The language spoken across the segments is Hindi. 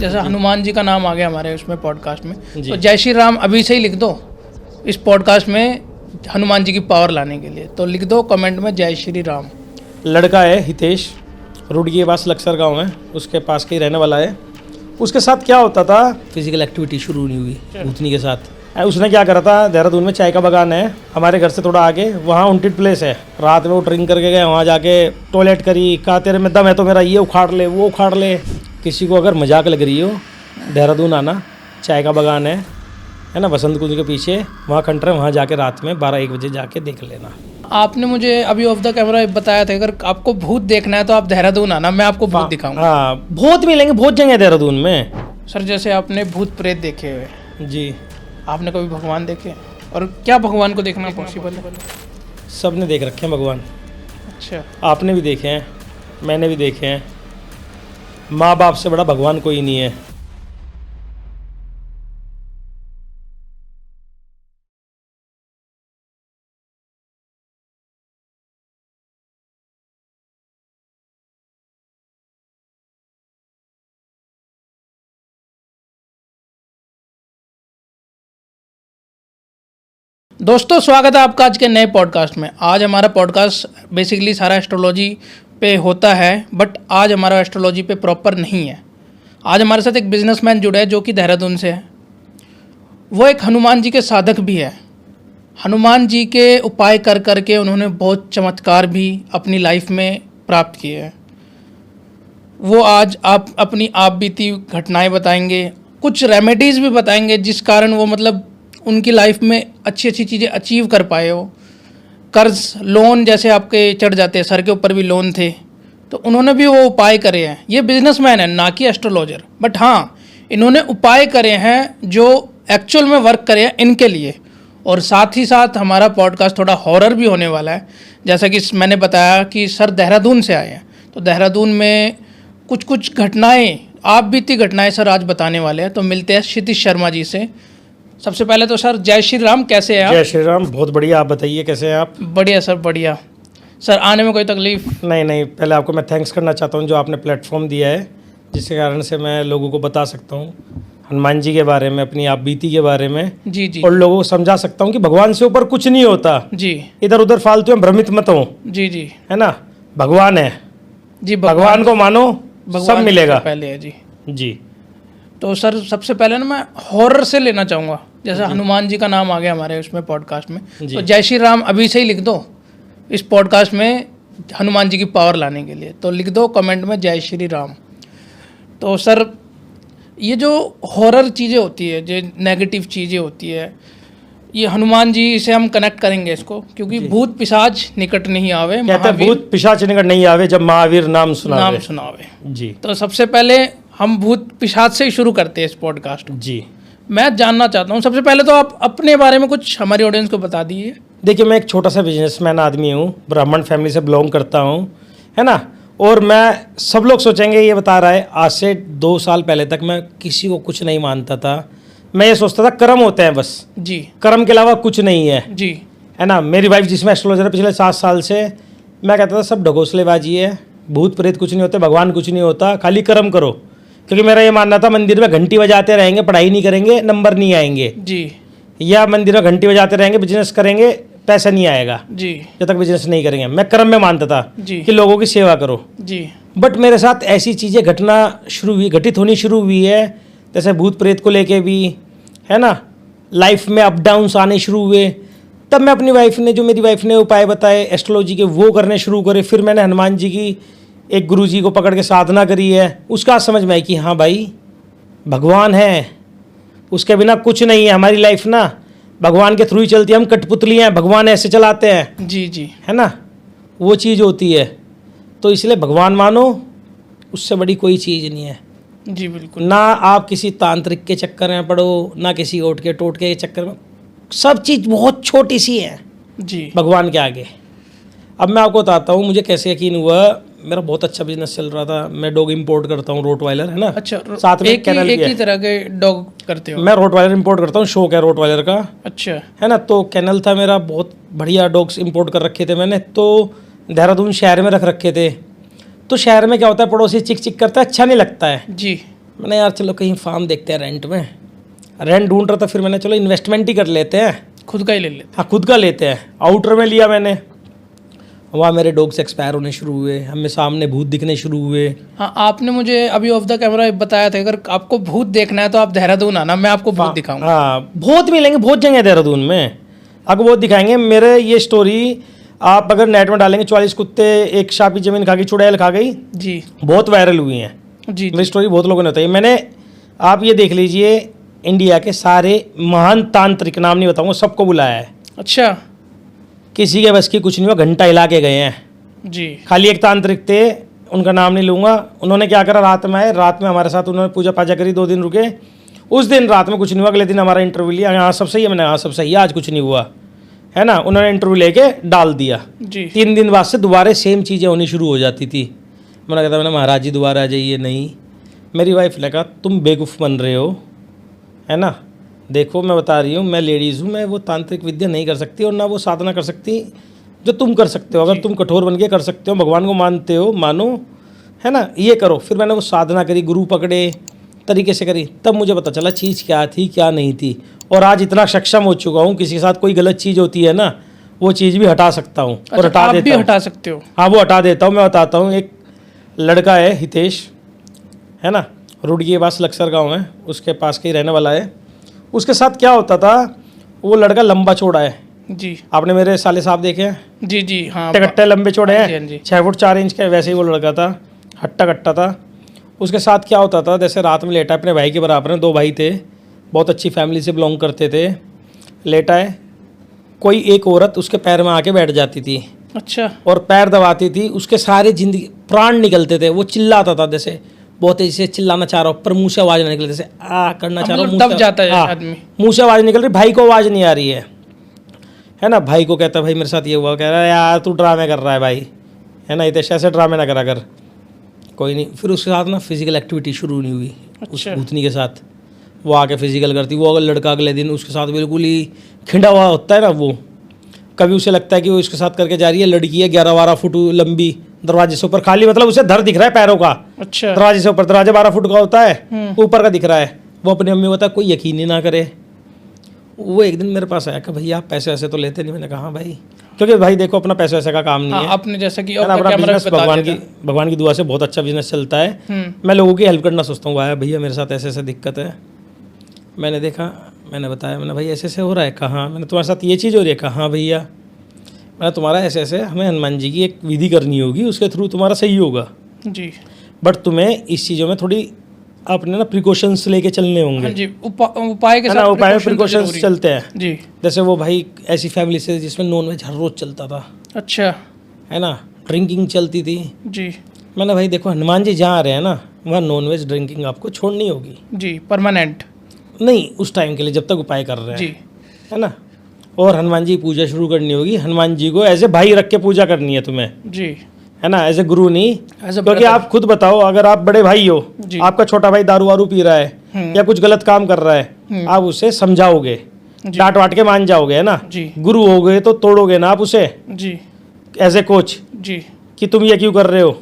जैसे हनुमान जी का नाम आ गया हमारे उसमें पॉडकास्ट में, तो जय श्री राम अभी से ही लिख दो इस पॉडकास्ट में हनुमान जी की पावर लाने के लिए। तो लिख दो कमेंट में जय श्री राम। लड़का है हितेश, रुड़की के पास लक्सर गांव है, उसके पास के ही रहने वाला है। उसके साथ क्या होता था, फिजिकल एक्टिविटी शुरू नहीं हुई भूतनी के साथ। उसने क्या करा था, देहरादून में चाय का बागान है हमारे घर से थोड़ा आगे, वहाँ हॉन्टेड प्लेस है। रात में वो ड्रिंक करके गए, वहाँ जाके टॉयलेट करी, कहा तेरे में दम है तो मेरा ये उखाड़ ले वो उखाड़ ले। किसी को अगर मजाक लग रही हो, देहरादून आना, चाय का बागान है ना, बसंत कुंज के पीछे, वहाँ कंटर है, वहाँ जाके रात में 12-1 बजे जाके देख लेना। आपने मुझे अभी ऑफ द कैमरा बताया था अगर आपको भूत देखना है तो आप देहरादून आना, मैं आपको भूत दिखाऊंगा। हाँ, बहुत मिलेंगे, बहुत जगह है देहरादून में। सर जैसे आपने भूत प्रेत देखे हुए जी, आपने कभी भगवान देखे, और क्या भगवान को देखना पॉसिबल है? सब ने देख रखे हैं भगवान। अच्छा, आपने भी देखे हैं, मैंने भी देखे हैं। माँ बाप से बड़ा भगवान कोई नहीं है। दोस्तों स्वागत है आपका आज के नए पॉडकास्ट में। आज हमारा पॉडकास्ट बेसिकली सारा एस्ट्रोलॉजी पे होता है, बट आज हमारा एस्ट्रोलॉजी पे प्रॉपर नहीं है। आज हमारे साथ एक बिजनेसमैन जुड़ा है जो कि देहरादून से है। वो एक हनुमान जी के साधक भी है। हनुमान जी के उपाय कर करके उन्होंने बहुत चमत्कार भी अपनी लाइफ में प्राप्त किए हैं। वो आज आप अपनी आप बीती घटनाएं बताएंगे, कुछ रेमेडीज़ भी बताएंगे जिस कारण वो मतलब उनकी लाइफ में अच्छी अच्छी चीज़ें अचीव कर पाए हो। कर्ज लोन जैसे आपके चढ़ जाते हैं, सर के ऊपर भी लोन थे, तो उन्होंने भी वो उपाय करे हैं। ये बिजनेसमैन है, ना कि एस्ट्रोलॉजर, बट हाँ इन्होंने उपाय करे हैं जो एक्चुअल में वर्क करे हैं इनके लिए। और साथ ही साथ हमारा पॉडकास्ट थोड़ा हॉरर भी होने वाला है। जैसा कि मैंने बताया कि सर देहरादून से आए हैं, तो देहरादून में कुछ कुछ घटनाएँ, आप बीती घटनाएँ सर आज बताने वाले हैं। तो मिलते हैं क्षितिज शर्मा जी से। सबसे पहले तो सर जय श्री राम, कैसे हैं आप? जय श्री राम, बहुत बढ़िया। आप बताइए कैसे हैं आप? बढ़िया सर, बढ़िया। सर आने में कोई तकलीफ? नहीं, पहले आपको मैं थैंक्स करना चाहता हूं जो आपने प्लेटफॉर्म दिया है, जिसके कारण से मैं लोगों को बता सकता हूं हनुमान जी के बारे में, अपनी आप बीती के बारे में। जी जी। और लोगों को समझा सकता हूं कि भगवान से ऊपर कुछ नहीं होता जी। इधर उधर फालतू में भ्रमित मत हो। जी जी, है ना, भगवान है जी, भगवान को मानो, सब मिलेगा। पहले है जी जी। तो सर सबसे पहले ना मैं हॉरर से लेना चाहूँगा। जैसे हनुमान जी का नाम आ गया हमारे उसमें पॉडकास्ट में, तो जय श्री राम अभी से ही लिख दो इस पॉडकास्ट में हनुमान जी की पावर लाने के लिए। तो लिख दो कमेंट में जय श्री राम। तो सर ये जो हॉरर चीज़ें होती है, जो नेगेटिव चीज़ें होती है, ये हनुमान जी से हम कनेक्ट करेंगे इसको, क्योंकि भूत पिशाच निकट नहीं आवे। भूत पिशाच निकट नहीं आवे जब महावीर नाम सुनावे जी। तो सबसे पहले हम भूत पिशाच से ही शुरू करते हैं इस पॉडकास्ट जी। मैं जानना चाहता हूँ सबसे पहले तो आप अपने बारे में कुछ हमारी ऑडियंस को बता दीजिए। देखिए, मैं एक छोटा सा बिजनेसमैन आदमी हूँ, ब्राह्मण फैमिली से बिलोंग करता हूँ, है ना। और मैं, सब लोग सोचेंगे ये बता रहा है, आज से 2 साल पहले तक मैं किसी को कुछ नहीं मानता था। मैं ये सोचता था कर्म होते हैं बस जी, कर्म के अलावा कुछ नहीं है जी, है ना। मेरी वाइफ जिसमें एस्ट्रोलॉजर है पिछले 7 साल से, मैं कहता था सब ढकोसलेबाजी है, भूत प्रेत कुछ नहीं होते, भगवान कुछ नहीं होता, खाली कर्म करो। क्योंकि मेरा ये मानना था मंदिर में घंटी बजाते रहेंगे, पढ़ाई नहीं करेंगे, नंबर नहीं आएंगे जी। या मंदिर में घंटी बजाते रहेंगे, बिजनेस करेंगे, पैसा नहीं आएगा जी, जब तक बिजनेस नहीं करेंगे। मैं कर्म में मानता था कि लोगों की सेवा करो जी। बट मेरे साथ ऐसी चीज़ें घटित होनी शुरू हुई है, जैसे भूत प्रेत को लेके भी, है ना, लाइफ में अप डाउन्स आने शुरू हुए। तब मैं अपनी वाइफ ने, जो मेरी वाइफ ने उपाय बताए एस्ट्रोलॉजी के, वो करने शुरू करे। फिर मैंने हनुमान जी की एक गुरु जी को पकड़ के साधना करी है। उसका समझ में आई कि हाँ भाई भगवान है, उसके बिना कुछ नहीं है। हमारी लाइफ ना भगवान के थ्रू ही चलती है, हम कठपुतली हैं, भगवान ऐसे चलाते हैं जी जी, है ना, वो चीज़ होती है। तो इसलिए भगवान मानो, उससे बड़ी कोई चीज़ नहीं है जी। बिल्कुल। ना आप किसी तांत्रिक के चक्कर में पड़ो, ना किसी ओट के टोट के चक्कर में, सब चीज़ बहुत छोटी सी है जी भगवान के आगे। अब मैं आपको बताता हूँ मुझे कैसे यकीन हुआ। मेरा बहुत अच्छा बिजनेस चल रहा था, मैं डॉग इंपोर्ट करता हूँ, रोटवाइलर, है ना। अच्छा, साथ में कैनल भी है। एक ही तरह के डॉग करते हो? मैं रोटवाइलर इंपोर्ट करता हूँ, शौक है रोटवाइलर का। अच्छा, है ना। तो कैनल था मेरा, बहुत बढ़िया डॉग्स इंपोर्ट कर रखे थे मैंने, तो देहरादून शहर में रख रखे थे। तो शहर में क्या होता है, पड़ोसी चिक चिक करता है, अच्छा नहीं लगता है जी। मैंने यार चलो कहीं फार्म देखते हैं रेंट में, रेंट ढूंढ रहा था, फिर मैंने चलो इन्वेस्टमेंट ही कर लेते हैं, खुद का ही ले लेते। हाँ खुद का लेते हैं। आउटर में लिया मैंने, वहाँ मेरे डॉग्स एक्सपायर होने शुरू हुए, हमें सामने भूत दिखने शुरू हुए। हाँ, आपने मुझे अभी ऑफ द कैमरा बताया था अगर आपको भूत देखना है तो आप देहरादून आना, मैं आपको भूत दिखाऊंगा। हाँ बहुत मिलेंगे, बहुत जगह है देहरादून में, आपको बहुत दिखाएंगे। मेरे ये स्टोरी आप अगर नेट में डालेंगे, 44 कुत्ते एक शापी जमीन खा गई, चुड़ैल खा गई, जी बहुत वायरल हुई हैं। जी मेरी स्टोरी बहुत लोगों ने बताई। मैंने, आप ये देख लीजिए, इंडिया के सारे महान तांत्रिक, नाम नहीं बताऊंगा, सबको बुलाया है। अच्छा किसी के बस की कुछ नहीं हुआ, घंटा हिला के गए हैं। जी खाली एक तांत्रिक थे, उनका नाम नहीं लूँगा, उन्होंने क्या करा, रात में आए, रात में हमारे साथ उन्होंने पूजा पाजा करी, 2 दिन रुके। उस दिन रात में कुछ नहीं हुआ, अगले दिन हमारा इंटरव्यू लिया, हाँ सब सही है, मैंने हाँ सब सही है, आज कुछ नहीं हुआ है ना। उन्होंने इंटरव्यू लेके डाल दिया। जी 3 दिन बाद से दोबारा सेम चीज़ें होनी शुरू हो जाती थी। मैंने कहता, मैंने महाराज जी दोबारा आ जाइए, नहीं। मेरी वाइफ ने कहा तुम बेवकूफ़ बन रहे हो, है ना, देखो मैं बता रही हूँ, मैं लेडीज़ हूँ, मैं वो तांत्रिक विद्या नहीं कर सकती और ना वो साधना कर सकती जो तुम कर सकते हो। अगर तुम कठोर बन के कर सकते हो, भगवान को मानते हो, मानो, है ना, ये करो। फिर मैंने वो साधना करी, गुरु पकड़े, तरीके से करी, तब मुझे पता चला चीज़ क्या थी क्या नहीं थी। और आज इतना सक्षम हो चुका हूँ, किसी के साथ कोई गलत चीज़ होती है ना, वो चीज़ भी हटा सकता हूँ और हटा आप भी देता हूँ। हटा सकते हो? हाँ वो हटा देता हूँ। मैं बताता हूँ, एक लड़का है हितेश, है ना, रुड़की के पास लक्सर गाँव है, उसके पास के ही रहने वाला है। उसके साथ क्या होता था, वो लड़का लंबा चौड़ा है। जी आपने मेरे साले साहब देखे हैं, जी जी हाँ, कट्टे लंबे चौड़े हाँ जी, हैं, हाँ जी। 6 फुट 4 इंच का, वैसे ही वो लड़का था, हट्टा कट्टा था। उसके साथ क्या होता था, जैसे रात में लेटा, अपने भाई के बराबर में, 2 भाई थे, बहुत अच्छी फैमिली से बिलोंग करते थे। लेटा है, कोई एक औरत उसके पैर में आके बैठ जाती थी। अच्छा और पैर दबाती थी, उसके सारे जिंदगी प्राण निकलते थे। वो चिल्लाता था, जैसे बहुत तेजी से चिल्लाना चाह रहा हो, पर मुंह से आवाज़ नहीं निकल रही, जैसे आ करना चाह रहा हो, मतलब दब जाता है आदमी, मुंह से आवाज़ निकल रही, भाई को आवाज़ नहीं आ रही है ना। भाई को कहता, भाई मेरे साथ ये हुआ, कह रहा है यार तू ड्रामे कर रहा है भाई, है ना, इतने ऐसे ड्रामे ना करा कर। कोई नहीं, फिर उसके साथ ना फिजिकल एक्टिविटी शुरू नहीं हुई। उस भूतनी के साथ वो आके फिजिकल करती, वो अगर लड़का अगले दिन उसके साथ बिल्कुल ही खिंडा हुआ होता है ना, वो कभी उसे लगता है कि वो इसके साथ करके जा रही है, लड़की है 11-12 फुट लंबी, दरवाजे से ऊपर खाली, मतलब उसे धर दिख रहा है पैरों का। अच्छा दरवाजे से ऊपर, दरवाजा 12 फुट का होता है, ऊपर का दिख रहा है। वो अपनी मम्मी को बता, कोई यकीन ही ना करे। वो एक दिन मेरे पास आया कि भैया आप पैसे वैसे तो लेते नहीं। मैंने कहा हाँ भाई, क्योंकि भाई देखो अपना पैसे वैसे का काम नहीं हाँ, है, आपने जैसा कि अपना बिजनेस भगवान की दुआ से बहुत अच्छा बिजनेस चलता है। मैं लोगों की हेल्प करना सोचता हूँ। आया भैया मेरे साथ ऐसे ऐसे दिक्कत है, मैंने देखा, मैंने बताया, मैंने भाई ऐसे ऐसे हो रहा है, कहाँ, मैंने तुम्हारे साथ ये चीज़ हो रही है, कहाँ भैया, मैंने तुम्हारा ऐसे ऐसे, हमें हनुमान जी की एक विधि करनी होगी, उसके थ्रू तुम्हारा सही होगा, जी, बट तुम्हें इस चीज़ों में थोड़ी अपने ना प्रिकॉशंस लेके चलने होंगे। हाँ जी, उपाय के है ना, साथ उपाय में precaution तो प्रिकॉशंस जरूरी है। चलते हैं। जी जैसे वो भाई ऐसी फैमिली से जिसमें नॉनवेज हर रोज़ चलता था, अच्छा है ना, ड्रिंकिंग चलती थी। जी मैंने भाई देखो हनुमान जी जहाँ आ रहे हैं ना, वहाँ नॉनवेज ड्रिंकिंग आपको छोड़नी होगी। जी परमानेंट नहीं, उस टाइम के लिए जब तक उपाय कर रहे हैं, जी है ना। और हनुमान जी की पूजा शुरू करनी होगी, हनुमान जी को एज ए भाई रख के पूजा करनी है तुम्हें, जी है ना, एज ए गुरु नहीं। As a क्योंकि brother। आप खुद बताओ, अगर आप बड़े भाई हो, जी। आपका छोटा भाई दारू वारू पी रहा है या कुछ गलत काम कर रहा है, आप उसे समझाओगे, जी। डांट वाट के मान जाओगे, है ना। जी गुरु हो गए तो तोड़ोगे ना आप उसे, जी एज ए कोच, जी कि तुम ये क्यों कर रहे हो,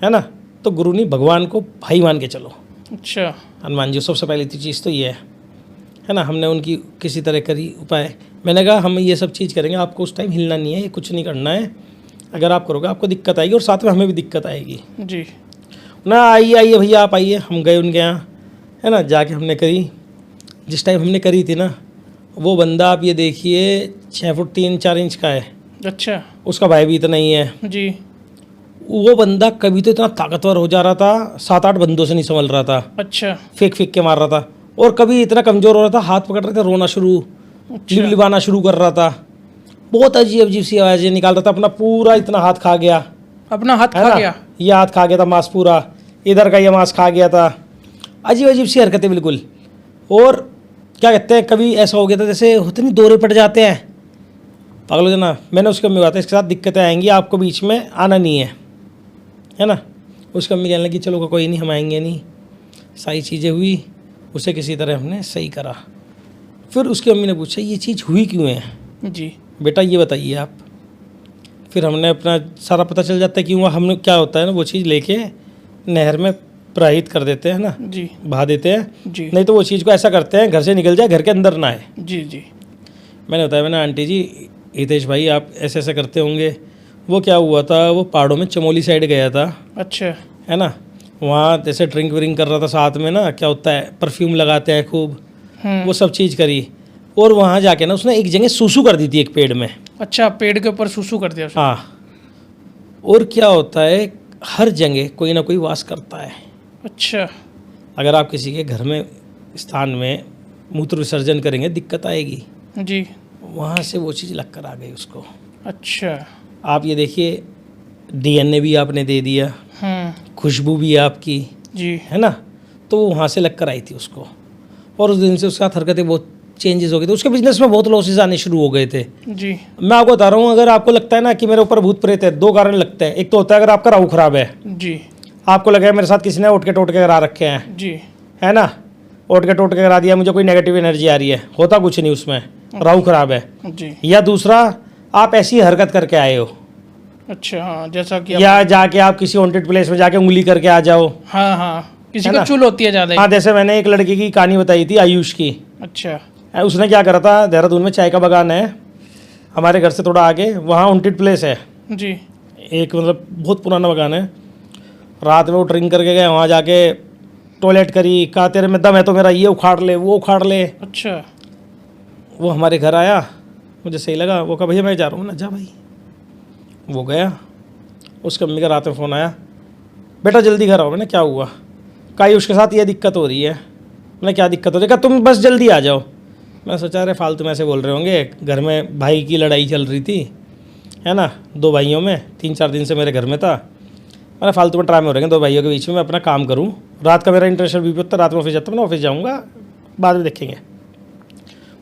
है ना। तो गुरु नहीं, भगवान को भाई मान के चलो। अच्छा हनुमान जी सबसे पहली चीज़ तो ये है ना। हमने उनकी किसी तरह करी उपाय, मैंने कहा हम ये सब चीज़ करेंगे, आपको उस टाइम हिलना नहीं है, ये कुछ नहीं करना है। अगर आप करोगे आपको दिक्कत आएगी और साथ में हमें भी दिक्कत आएगी जी ना। आइए आइए भैया आप आइए। हम गए उनके यहाँ, है ना, जाके हमने करी। जिस टाइम हमने करी थी ना, वो बंदा आप ये देखिए 6 फुट 3-4 इंच का है, अच्छा उसका भाई भी इतना ही है। जी वो बंदा कभी तो इतना ताकतवर हो जा रहा था, 7-8 बंदों से नहीं संभल रहा था, अच्छा फेंक फेंक के मार रहा था। और कभी इतना कमज़ोर हो रहा था, हाथ पकड़ रहे थे, रोना शुरू, लिबाना शुरू कर रहा था, बहुत अजीब अजीब सी आवाज़ें निकाल रहा था। अपना पूरा इतना हाथ खा गया, अपना हाथ है खा ना, गया। ये हाथ खा गया था मांस पूरा, इधर का ये मांस खा गया था। अजीब अजीब सी हरकतें बिल्कुल। और क्या कहते हैं, कभी ऐसा हो गया था जैसे होते नहीं, दौरे पड़ जाते हैं, पागल हो जाना। मैंने उसके मम्मी कहा था इसके साथ दिक्कतें आएंगी, आपको बीच में आना नहीं है ना। उसकी मम्मी कहने लगी चलो कोई नहीं, हम आएंगे नहीं। सारी चीज़ें हुई, उसे किसी तरह हमने सही करा। फिर उसकी मम्मी ने पूछा ये चीज़ हुई क्यों है जी बेटा, ये बताइए आप। फिर हमने अपना सारा पता चल जाता है क्यों हुआ। हमने क्या होता है ना, वो चीज़ लेके नहर में प्रहित कर देते हैं ना, जी बहा देते हैं। जी नहीं तो वो चीज़ को ऐसा करते हैं घर से निकल जाए, घर के अंदर ना आए। जी जी मैंने बताया, मैंने आंटी जी हितेश भाई आप ऐसे ऐसे करते होंगे। वो क्या हुआ था, वो पहाड़ों में चमोली साइड गया था, अच्छा है ना, वहाँ जैसे ड्रिंक व्रिंक कर रहा था, साथ में ना क्या होता है परफ्यूम लगाते हैं खूब, वो सब चीज़ करी। और वहाँ जाके ना उसने एक जगह सूसू कर दी थी एक पेड़ में। अच्छा, पेड़ के ऊपर सुसु कर दिया उसने। हाँ, और क्या होता है हर जगह कोई ना कोई वास करता है। अच्छा अगर आप किसी के घर में स्थान में मूत्र विसर्जन करेंगे दिक्कत आएगी, जी वहाँ से वो चीज़ लग कर आ गई उसको। अच्छा आप ये देखिए, डीएनए भी आपने दे दिया, खुशबू भी आपकी, जी है ना, तो वो वहाँ से लग कर आई थी उसको। और उस दिन से उसके साथ हरकतें बहुत चेंजेस हो गई थी, उसके बिजनेस में बहुत लॉसेस आने शुरू हो गए थे। जी मैं आपको बता रहा हूँ, अगर आपको लगता है ना कि मेरे ऊपर भूत प्रेत है, दो कारण लगते हैं। एक तो होता है अगर आपका राहु खराब है, जी आपको लगे मेरे साथ किसी ने उठ के टोट के करा रखे हैं, जी है ना, उठ के टोट के करा दिया, मुझे कोई नेगेटिव एनर्जी आ रही है, होता कुछ नहीं उसमें, राहु खराब है। जी या दूसरा, आप ऐसी हरकत करके आए हो, अच्छा हाँ, जैसा कि या जाके आप किसी हॉन्टेड प्लेस में जाके उंगली करके आ जाओ। हाँ हाँ, किसी है को ना? चुल होती है ज़्यादा ही। हाँ, जैसे मैंने एक लड़की की कहानी बताई थी आयुष की। अच्छा उसने क्या करा था, देहरादून में चाय का बागान है हमारे घर से थोड़ा आगे, वहाँ हॉन्टेड प्लेस है जी एक, मतलब बहुत पुराना बागान है। रात में वो ड्रिंक करके गए, वहाँ जाके टॉयलेट करी, कहा तेरे में दम है तो मेरा ये उखाड़ ले वो उखाड़ ले। अच्छा वो हमारे घर आया, मुझे सही लगा, वो कहा भैया मैं जा रहा हूँ ना, जा भाई। वो गया, उसके मम्मी का रात में फ़ोन आया, बेटा जल्दी घर आओ। मैंने क्या हुआ, कहा उसके साथ ये दिक्कत हो रही है। मैंने क्या दिक्कत हो रही है, कहा तुम बस जल्दी आ जाओ। मैं सोचा अरे फालतू में ऐसे बोल रहे होंगे, घर में भाई की लड़ाई चल रही थी, है ना, दो भाइयों में, 3-4 दिन से मेरे घर में था। मैंने फालतू में ड्रामे हो रहे हैं दो भाइयों के बीच में, मैं अपना काम करूँ। रात का मेरा इंटरनेशनल बीपी होता है, रात में ऑफिस जाता हूँ, मैं ऑफिस जाऊँगा, बाद में देखेंगे।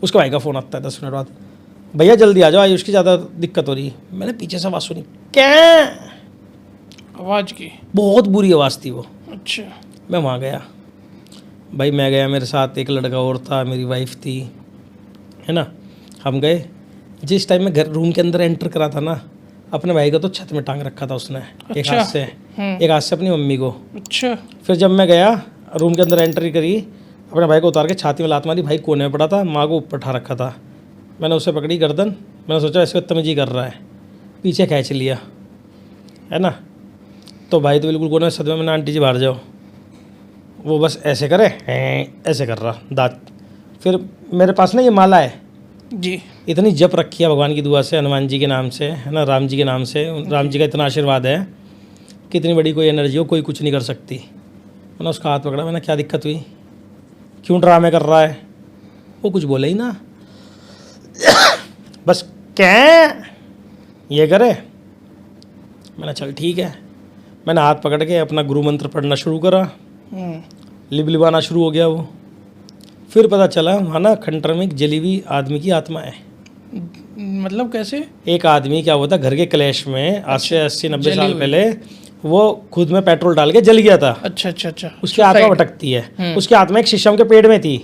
उसके भाई का फ़ोन आता है 10 मिनट बाद, भैया जल्दी आ जाओ, आयुष की ज़्यादा दिक्कत हो रही है। मैंने पीछे से आवाज़ सुनी, क्या आवाज़ की। बहुत बुरी आवाज़ थी वो। अच्छा मैं वहाँ गया भाई, मैं गया, मेरे साथ एक लड़का और था, मेरी वाइफ थी, है ना। हम गए, जिस टाइम में घर रूम के अंदर एंटर करा था ना, अपने भाई को तो छत में टांग रखा था उसने, एक हाथ से, एक हाथ से अपनी मम्मी को। अच्छा फिर जब मैं गया रूम के अंदर एंट्री करी, अपने भाई को उतार के छाती में लात मारी, भाई कोने में पड़ा था, माँ को ऊपर उठा रखा था। मैंने उसे पकड़ी गर्दन, मैंने सोचा ऐसे बदतमीजी कर रहा है, पीछे खींच लिया, है ना। तो भाई तो बिल्कुल कोने में सदमे में, आंटी जी बाहर जाओ। वो बस ऐसे करे, ऐसे कर रहा दांत। फिर मेरे पास ना ये माला है जी इतनी जप रखी है भगवान की दुआ से, हनुमान जी के नाम से, है ना, राम जी के नाम से। राम जी का इतना आशीर्वाद है कि इतनी बड़ी कोई एनर्जी हो, कोई कुछ नहीं कर सकती। मैंने उसका हाथ पकड़ा, मैंने क्या दिक्कत हुई, क्यों ड्रामे कर रहा है। वो कुछ बोले ही ना, बस क्या ये करे। मैंने चल ठीक है। मैंने हाथ पकड़ के अपना गुरु मंत्र पढ़ना शुरू करा, लिबलिबाना शुरू हो गया वो। फिर पता चला वहाँ ना खंडर में एक जली हुई आदमी की आत्मा है। मतलब कैसे? एक आदमी क्या हुआ था, घर के क्लैश में आज से 80-90 साल पहले वो खुद में पेट्रोल डाल के जल गया था। अच्छा अच्छा अच्छा। उसकी आत्मा भटकती है। उसकी आत्मा एक शीशम के पेड़ में थी,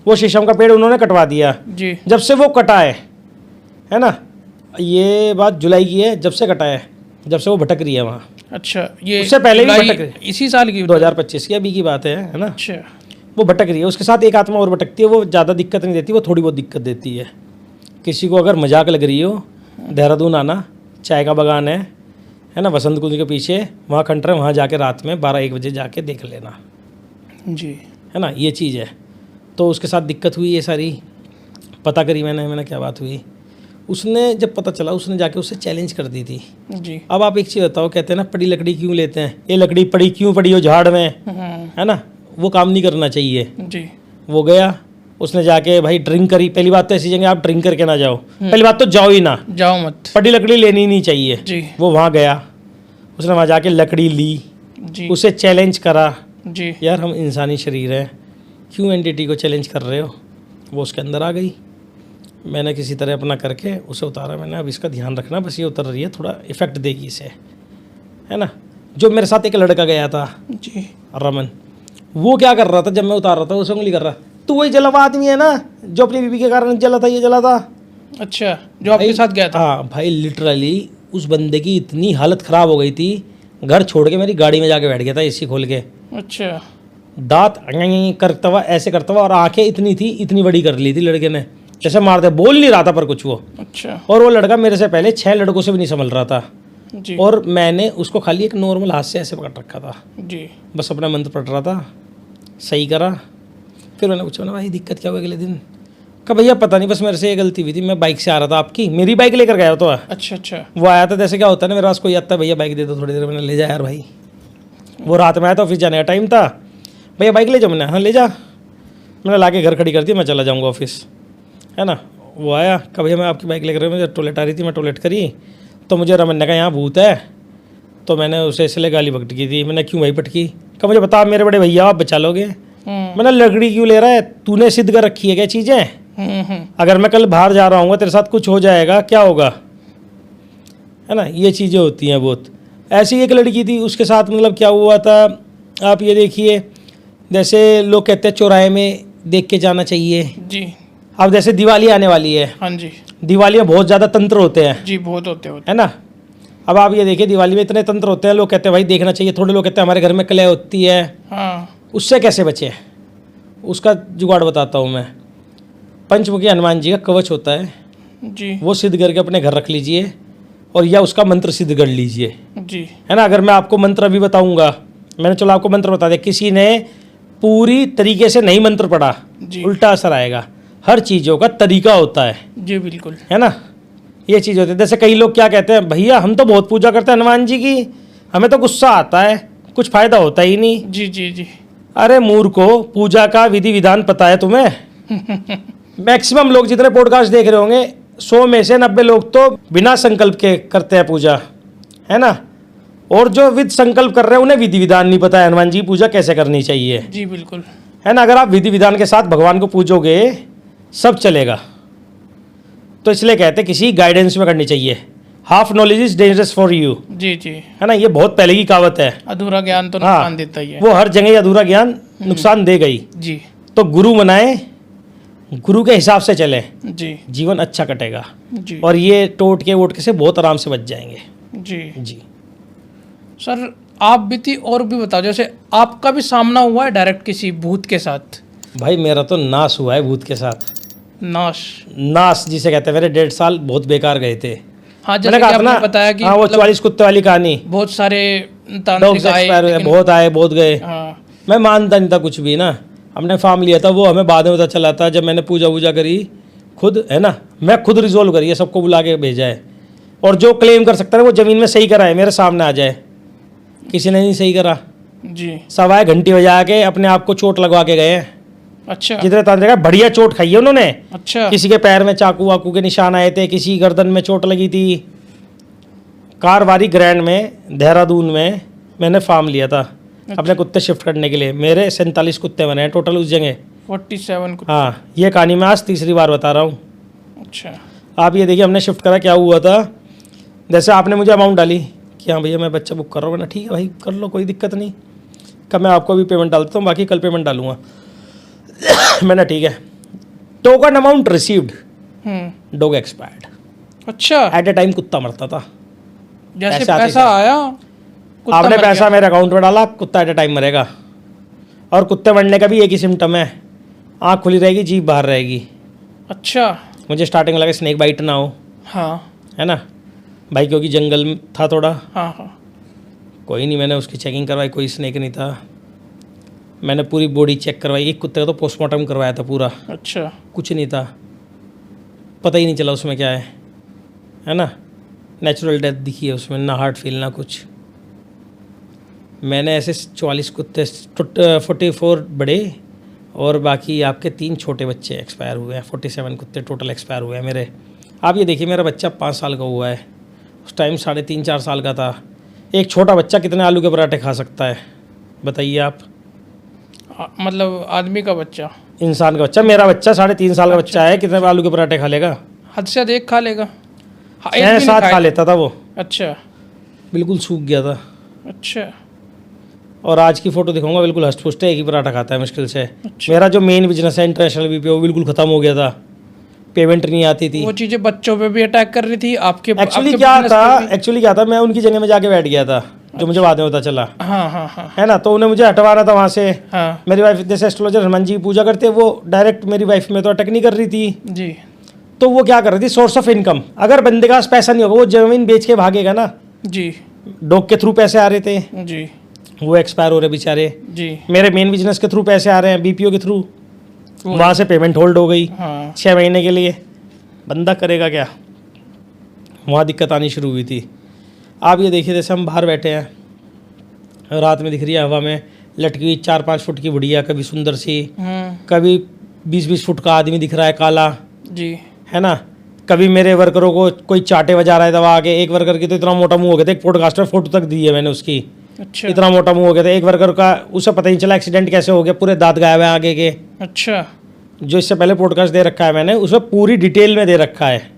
वो शीशम का पेड़ उन्होंने कटवा दिया। जी जब से वो कटा है ना, ये बात जुलाई की है, जब से कटा है, जब से वो भटक रही है वहाँ। अच्छा, ये उससे पहले भी भटक रही, इसी साल की 2025 की अभी की बात है ना। अच्छा वो भटक रही है, उसके साथ एक आत्मा और भटकती है। वो ज़्यादा दिक्कत नहीं देती, वो थोड़ी बहुत दिक्कत देती है। किसी को अगर मजाक लग रही हो, देहरादून आना, चाय का बागान है ना, बसंत कुंज के पीछे, वहाँ खंडर है, वहाँ जाके रात में 12-1 बजे जाके देख लेना, जी, है ना, ये चीज़ है। तो उसके साथ दिक्कत हुई, ये सारी पता करी मैंने क्या बात हुई। उसने जब पता चला, उसने जाके उससे चैलेंज कर दी थी। जी अब आप एक चीज़ बताओ, कहते हैं ना पड़ी लकड़ी क्यों लेते हैं, ये लकड़ी पड़ी क्यों पड़ी हो झाड़ में, है ना, वो काम नहीं करना चाहिए। जी वो गया, उसने जाके भाई ड्रिंक करी। पहली बात तो ऐसी जगह आप ड्रिंक करके ना जाओ, पहली बात तो जाओ ही ना, जाओ मत। पड़ी लकड़ी लेनी नहीं चाहिए। जी वो वहाँ गया, उसने वहाँ जाके लकड़ी ली, जी उसे चैलेंज करा, जी यार हम इंसानी शरीर हैं, क्यों एंटिटी को चैलेंज कर रहे हो। वो उसके अंदर आ गई। मैंने किसी तरह अपना करके उसे उतारा। मैंने अब इसका ध्यान रखना, बस ये उतर रही है, थोड़ा इफेक्ट देगी इसे, है ना। जो मेरे साथ एक लड़का गया था, जी रमन, वो क्या कर रहा था, जब मैं उतार रहा था उसे उंगली कर रहा, तू वही जला हुआ आदमी है ना जो अपनी बीवी के कारण जला था, ये जला था। अच्छा, जो आपके साथ गया था। हाँ भाई, लिटरली उस बंदे की इतनी हालत ख़राब हो गई थी, घर छोड़ के मेरी गाड़ी में जाके बैठ गया था, एसी खोल के। अच्छा दांत करता हुआ, ऐसे करता हुआ, और आंखें इतनी थी, इतनी बड़ी कर ली थी लड़के ने, जैसे मार दे। बोल नहीं रहा था पर कुछ वो। अच्छा और वो लड़का मेरे से पहले 6 लड़कों से भी नहीं संभल रहा था। जी और मैंने उसको खाली एक नॉर्मल हाथ से ऐसे पकड़ रखा था, जी बस अपना मंत्र पढ़ रहा था, सही करा। फिर मैंने पूछा ना भाई दिक्कत क्या हुई अगले दिन? कहा भैया पता नहीं, बस मेरे से ये गलती हुई थी, मैं बाइक से आ रहा था आपकी, मेरी बाइक लेकर गया तो। अच्छा अच्छा वो आया था, जैसे क्या होता है ना, मेरे पास कोई आता है, भैया बाइक दे दो थोड़ी देर, मैंने ले जा यार भाई। वो रात में आया था, ऑफिस जाने का टाइम था, भैया बाइक ले जाओ, मैंने हाँ ले जा। मैंने ला के घर खड़ी कर दी, मैं चला जाऊँगा ऑफिस, है ना। वो आया, कहा भैया मैं आपकी बाइक लेकर, मुझे टॉयलेट आ रही थी, मैं टॉयलेट करी तो मुझे रमन ने कहा यहाँ भूत है। तो मैंने उसे इसलिए गाली पटकी थी। मैंने क्यों भाई पटकी? कहा मुझे बता मेरे बड़े भैया, आप बचा लोगे? मैंने लकड़ी क्यों ले रहा है, तूने सिद्ध कर रखी है क्या चीज़ें? अगर मैं कल बाहर जा रहा हूँ, तेरे साथ कुछ हो जाएगा, क्या होगा? है ना, ये चीज़ें होती हैं बहुत। ऐसी एक लड़की थी, उसके साथ मतलब क्या हुआ था, आप ये देखिए, जैसे लोग कहते हैं चौराहे में देख के जाना चाहिए। जी अब जैसे दिवाली आने वाली है, हाँ जी दिवाली में बहुत ज़्यादा तंत्र होते हैं, जी, बहुत होते होते है ना। अब आप ये देखिए, दिवाली में इतने तंत्र होते हैं, लोग कहते हैं भाई देखना चाहिए। थोड़े लोग कहते हैं हमारे घर में कलह होती है, हाँ उससे कैसे बचे? उसका जुगाड़ बताता हूँ मैं। पंचमुखी हनुमान जी का कवच होता है, जी वो सिद्ध करके अपने घर रख लीजिए, और या उसका मंत्र सिद्ध कर लीजिए, जी है ना। अगर मैं आपको मंत्र अभी बताऊंगा, मैंने चलो आपको मंत्र बता दिया, किसी ने पूरी तरीके से नहीं मंत्र पढ़ा, जी उल्टा असर आएगा। हर चीज़ों का तरीका होता है जी बिल्कुल, है ना। ये चीज़ होती है। जैसे कई लोग क्या कहते हैं, भैया हम तो बहुत पूजा करते हैं हनुमान जी की, हमें तो गुस्सा आता है, कुछ फायदा होता ही नहीं। जी जी जी अरे मूर्खो, पूजा का विधि विधान पता है तुम्हें? मैक्सिमम लोग जितने पॉडकास्ट देख रहे होंगे, 100 में से 90 लोग तो बिना संकल्प के करते हैं पूजा, है ना। और जो विद संकल्प कर रहे हैं उन्हें विधि विधान नहीं पता है हनुमान जी की पूजा कैसे करनी चाहिए, जी बिल्कुल, है ना। अगर आप विधि विधान के साथ भगवान को पूजोगे, सब चलेगा। तो इसलिए कहते हैं किसी गाइडेंस में करनी चाहिए। Half knowledge is dangerous for you, जी जी। है ना। ये बहुत पहले की कहावत है। अधूरा ज्ञान तो हाँ, नुकसान देता ही है। वो हर जगह अधूरा ज्ञान नुकसान दे गई। जी तो गुरु बनाए, गुरु के हिसाब से चले, जी जीवन अच्छा कटेगा। जी और ये टोटके वोटके से बहुत आराम से बच जाएंगे। जी। जी सर आप भी थी और भी बताओ, जैसे आपका भी सामना हुआ है डायरेक्ट किसी भूत के साथ? भाई मेरा तो नाश हुआ है भूत के साथ। नाश? नाश जिसे कहते हैं। मेरे 1.5 साल बहुत बेकार गए थे। हाँ, मैंने जैसे कहा कि था ना, आपने बताया कि हाँ, वो मतलब 44 कुत्ते वाली कहानी। बहुत सारे तांत्रिक डॉग्स आए, एक्सपायर हुए, लेकिन- बहुत आए बहुत गए। हाँ मैं मानता नहीं था कुछ भी ना, हमने फार्म लिया था, वो हमें बाद में पता चला था जब मैंने पूजा वूजा करी खुद, है ना। मैं खुद रिजोल्व करी है, सबको बुला के भेजा है। और जो क्लेम कर सकता है वो ज़मीन में सही करा है, मेरे सामने आ जाए। किसी ने नहीं सही करा, जी। सब आए घंटी बजा के अपने आप को चोट लगवा के गए हैं। अच्छा जितने तांत्रिक है बढ़िया चोट खाई है उन्होंने। अच्छा किसी के पैर में चाकू वाकू के निशान आए थे, किसी गर्दन में चोट लगी थी। कारवारी ग्रैंड में देहरादून में मैंने फार्म लिया था अपने कुत्ते शिफ्ट करने के लिए। मेरे 47 कुत्ते बने हैं टोटल उस जगह। 47 को? हाँ, ये कहानी मैं आज तीसरी बार बता रहा हूँ। अच्छा आप ये देखिए, हमने शिफ्ट करा, क्या हुआ था, जैसे आपने मुझे अमाउंट डाली कि हाँ भैया मैं बच्चा बुक कर रहा हूँ ना, ठीक है भाई कर लो, कोई दिक्कत नहीं। कब मैं आपको अभी पेमेंट डालता हूँ, बाकी कल पेमेंट डालूंगा। मैंने ठीक है। Token amount received, dog expired. अच्छा, एट ए टाइम कुत्ता मरता था। जैसे पैसे आते पैसा थे। आया कुत्ता आपने मर पैसा गया। मेरे अकाउंट में डाला, कुत्ता एट ए टाइम मरेगा। और कुत्ते मरने का भी एक ही सिम्टम है, आँख खुली रहेगी, जीभ बाहर रहेगी। अच्छा मुझे स्टार्टिंग में लगा स्नेक बाइट ना हो, हाँ है ना भाई, क्योंकि जंगल में था थोड़ा। हाँ हाँ कोई नहीं, मैंने उसकी चेकिंग करवाई, कोई स्नेक नहीं था। मैंने पूरी बॉडी चेक करवाई, एक कुत्ते का तो पोस्टमार्टम करवाया था पूरा, अच्छा कुछ नहीं था, पता ही नहीं चला उसमें क्या है ना। नेचुरल डेथ दिखी है उसमें, ना हार्ट फील ना कुछ। मैंने ऐसे 44 कुत्ते, 44 बड़े और बाकी आपके 3 छोटे बच्चे एक्सपायर हुए हैं। 47 कुत्ते टोटल एक्सपायर हुए हैं मेरे। आप ये देखिए, मेरा बच्चा 5 साल का हुआ है, उस टाइम 3.5-4 साल का था। एक छोटा बच्चा कितने आलू के पराठे खा सकता है बताइए आप? मतलब आदमी का बच्चा? इंसान का बच्चा। मेरा बच्चा 3.5 साल का बच्चा है, कितने आलू के पराठे खा लेगा? हद से अधिक खा लेगा। हाँ, एक भी नहीं 6-7 खाए- खा लेता था वो, अच्छा बिल्कुल सूख गया था। अच्छा और आज की फ़ोटो दिखाऊंगा, बिल्कुल हष्ट पुष्ट है, एक ही पराठा खाता है मुश्किल से। मेरा जो मेन बिजनेस है इंटरनेशनल बीपीओ, बिल्कुल ख़त्म हो गया था, पेमेंट नहीं आती थी। वो चीज़ें बच्चों पे भी अटैक कर रही थी आपके? एक्चुअली आपके क्या business था, पे भी? मैं उनकी जगह में जाके बैठ गया था। जो मुझे बाद में पता चला, हाँ हाँ हाँ है ना। तो उन्हें मुझे हटवाना था वहाँ से। हाँ मेरी वाइफ जैसे एस्ट्रोलॉजर हनुमान जी की पूजा करते हैं, वो डायरेक्ट मेरी वाइफ में तो अटैक नहीं कर रही थी। जी तो वो क्या कर रही थी, सोर्स ऑफ इनकम। अगर बंदे के पास पैसा नहीं होगा वो जमीन बेच के भागेगा ना। जी डॉग के थ्रू पैसे आ रहे थे, जी वो एक्सपायर हो रहे बेचारे। जी मेरे मेन बिजनेस के थ्रू पैसे आ रहे हैं, बीपीओ के थ्रू, वो- वहाँ से पेमेंट होल्ड हो गई हाँ 6 महीने के लिए। बंदा करेगा क्या, वहाँ दिक्कत आनी शुरू हुई थी। आप ये देखिए, जैसे हम बाहर बैठे हैं, रात में दिख रही है हवा में लटकी हुई 4-5 फुट की बुढ़िया, कभी सुंदर सी, कभी 20-20 फुट का आदमी दिख रहा है काला, जी है ना। कभी मेरे वर्करों को कोई चाटे बजा रहा है दवा आगे। एक वर्कर की तो इतना मोटा मुंह हो गया था, एक पॉडकास्टर फोटो तक दी है मैंने उसकी, अच्छा इतना मोटा मुंह हो गया था। एक वर्कर का उसे पता ही नहीं चला एक्सीडेंट कैसे हो गया, पूरे दांत गायब है आगे के। अच्छा जो इससे पहले पॉडकास्ट दे रखा है मैंने, उसमें पूरी डिटेल में दे रखा है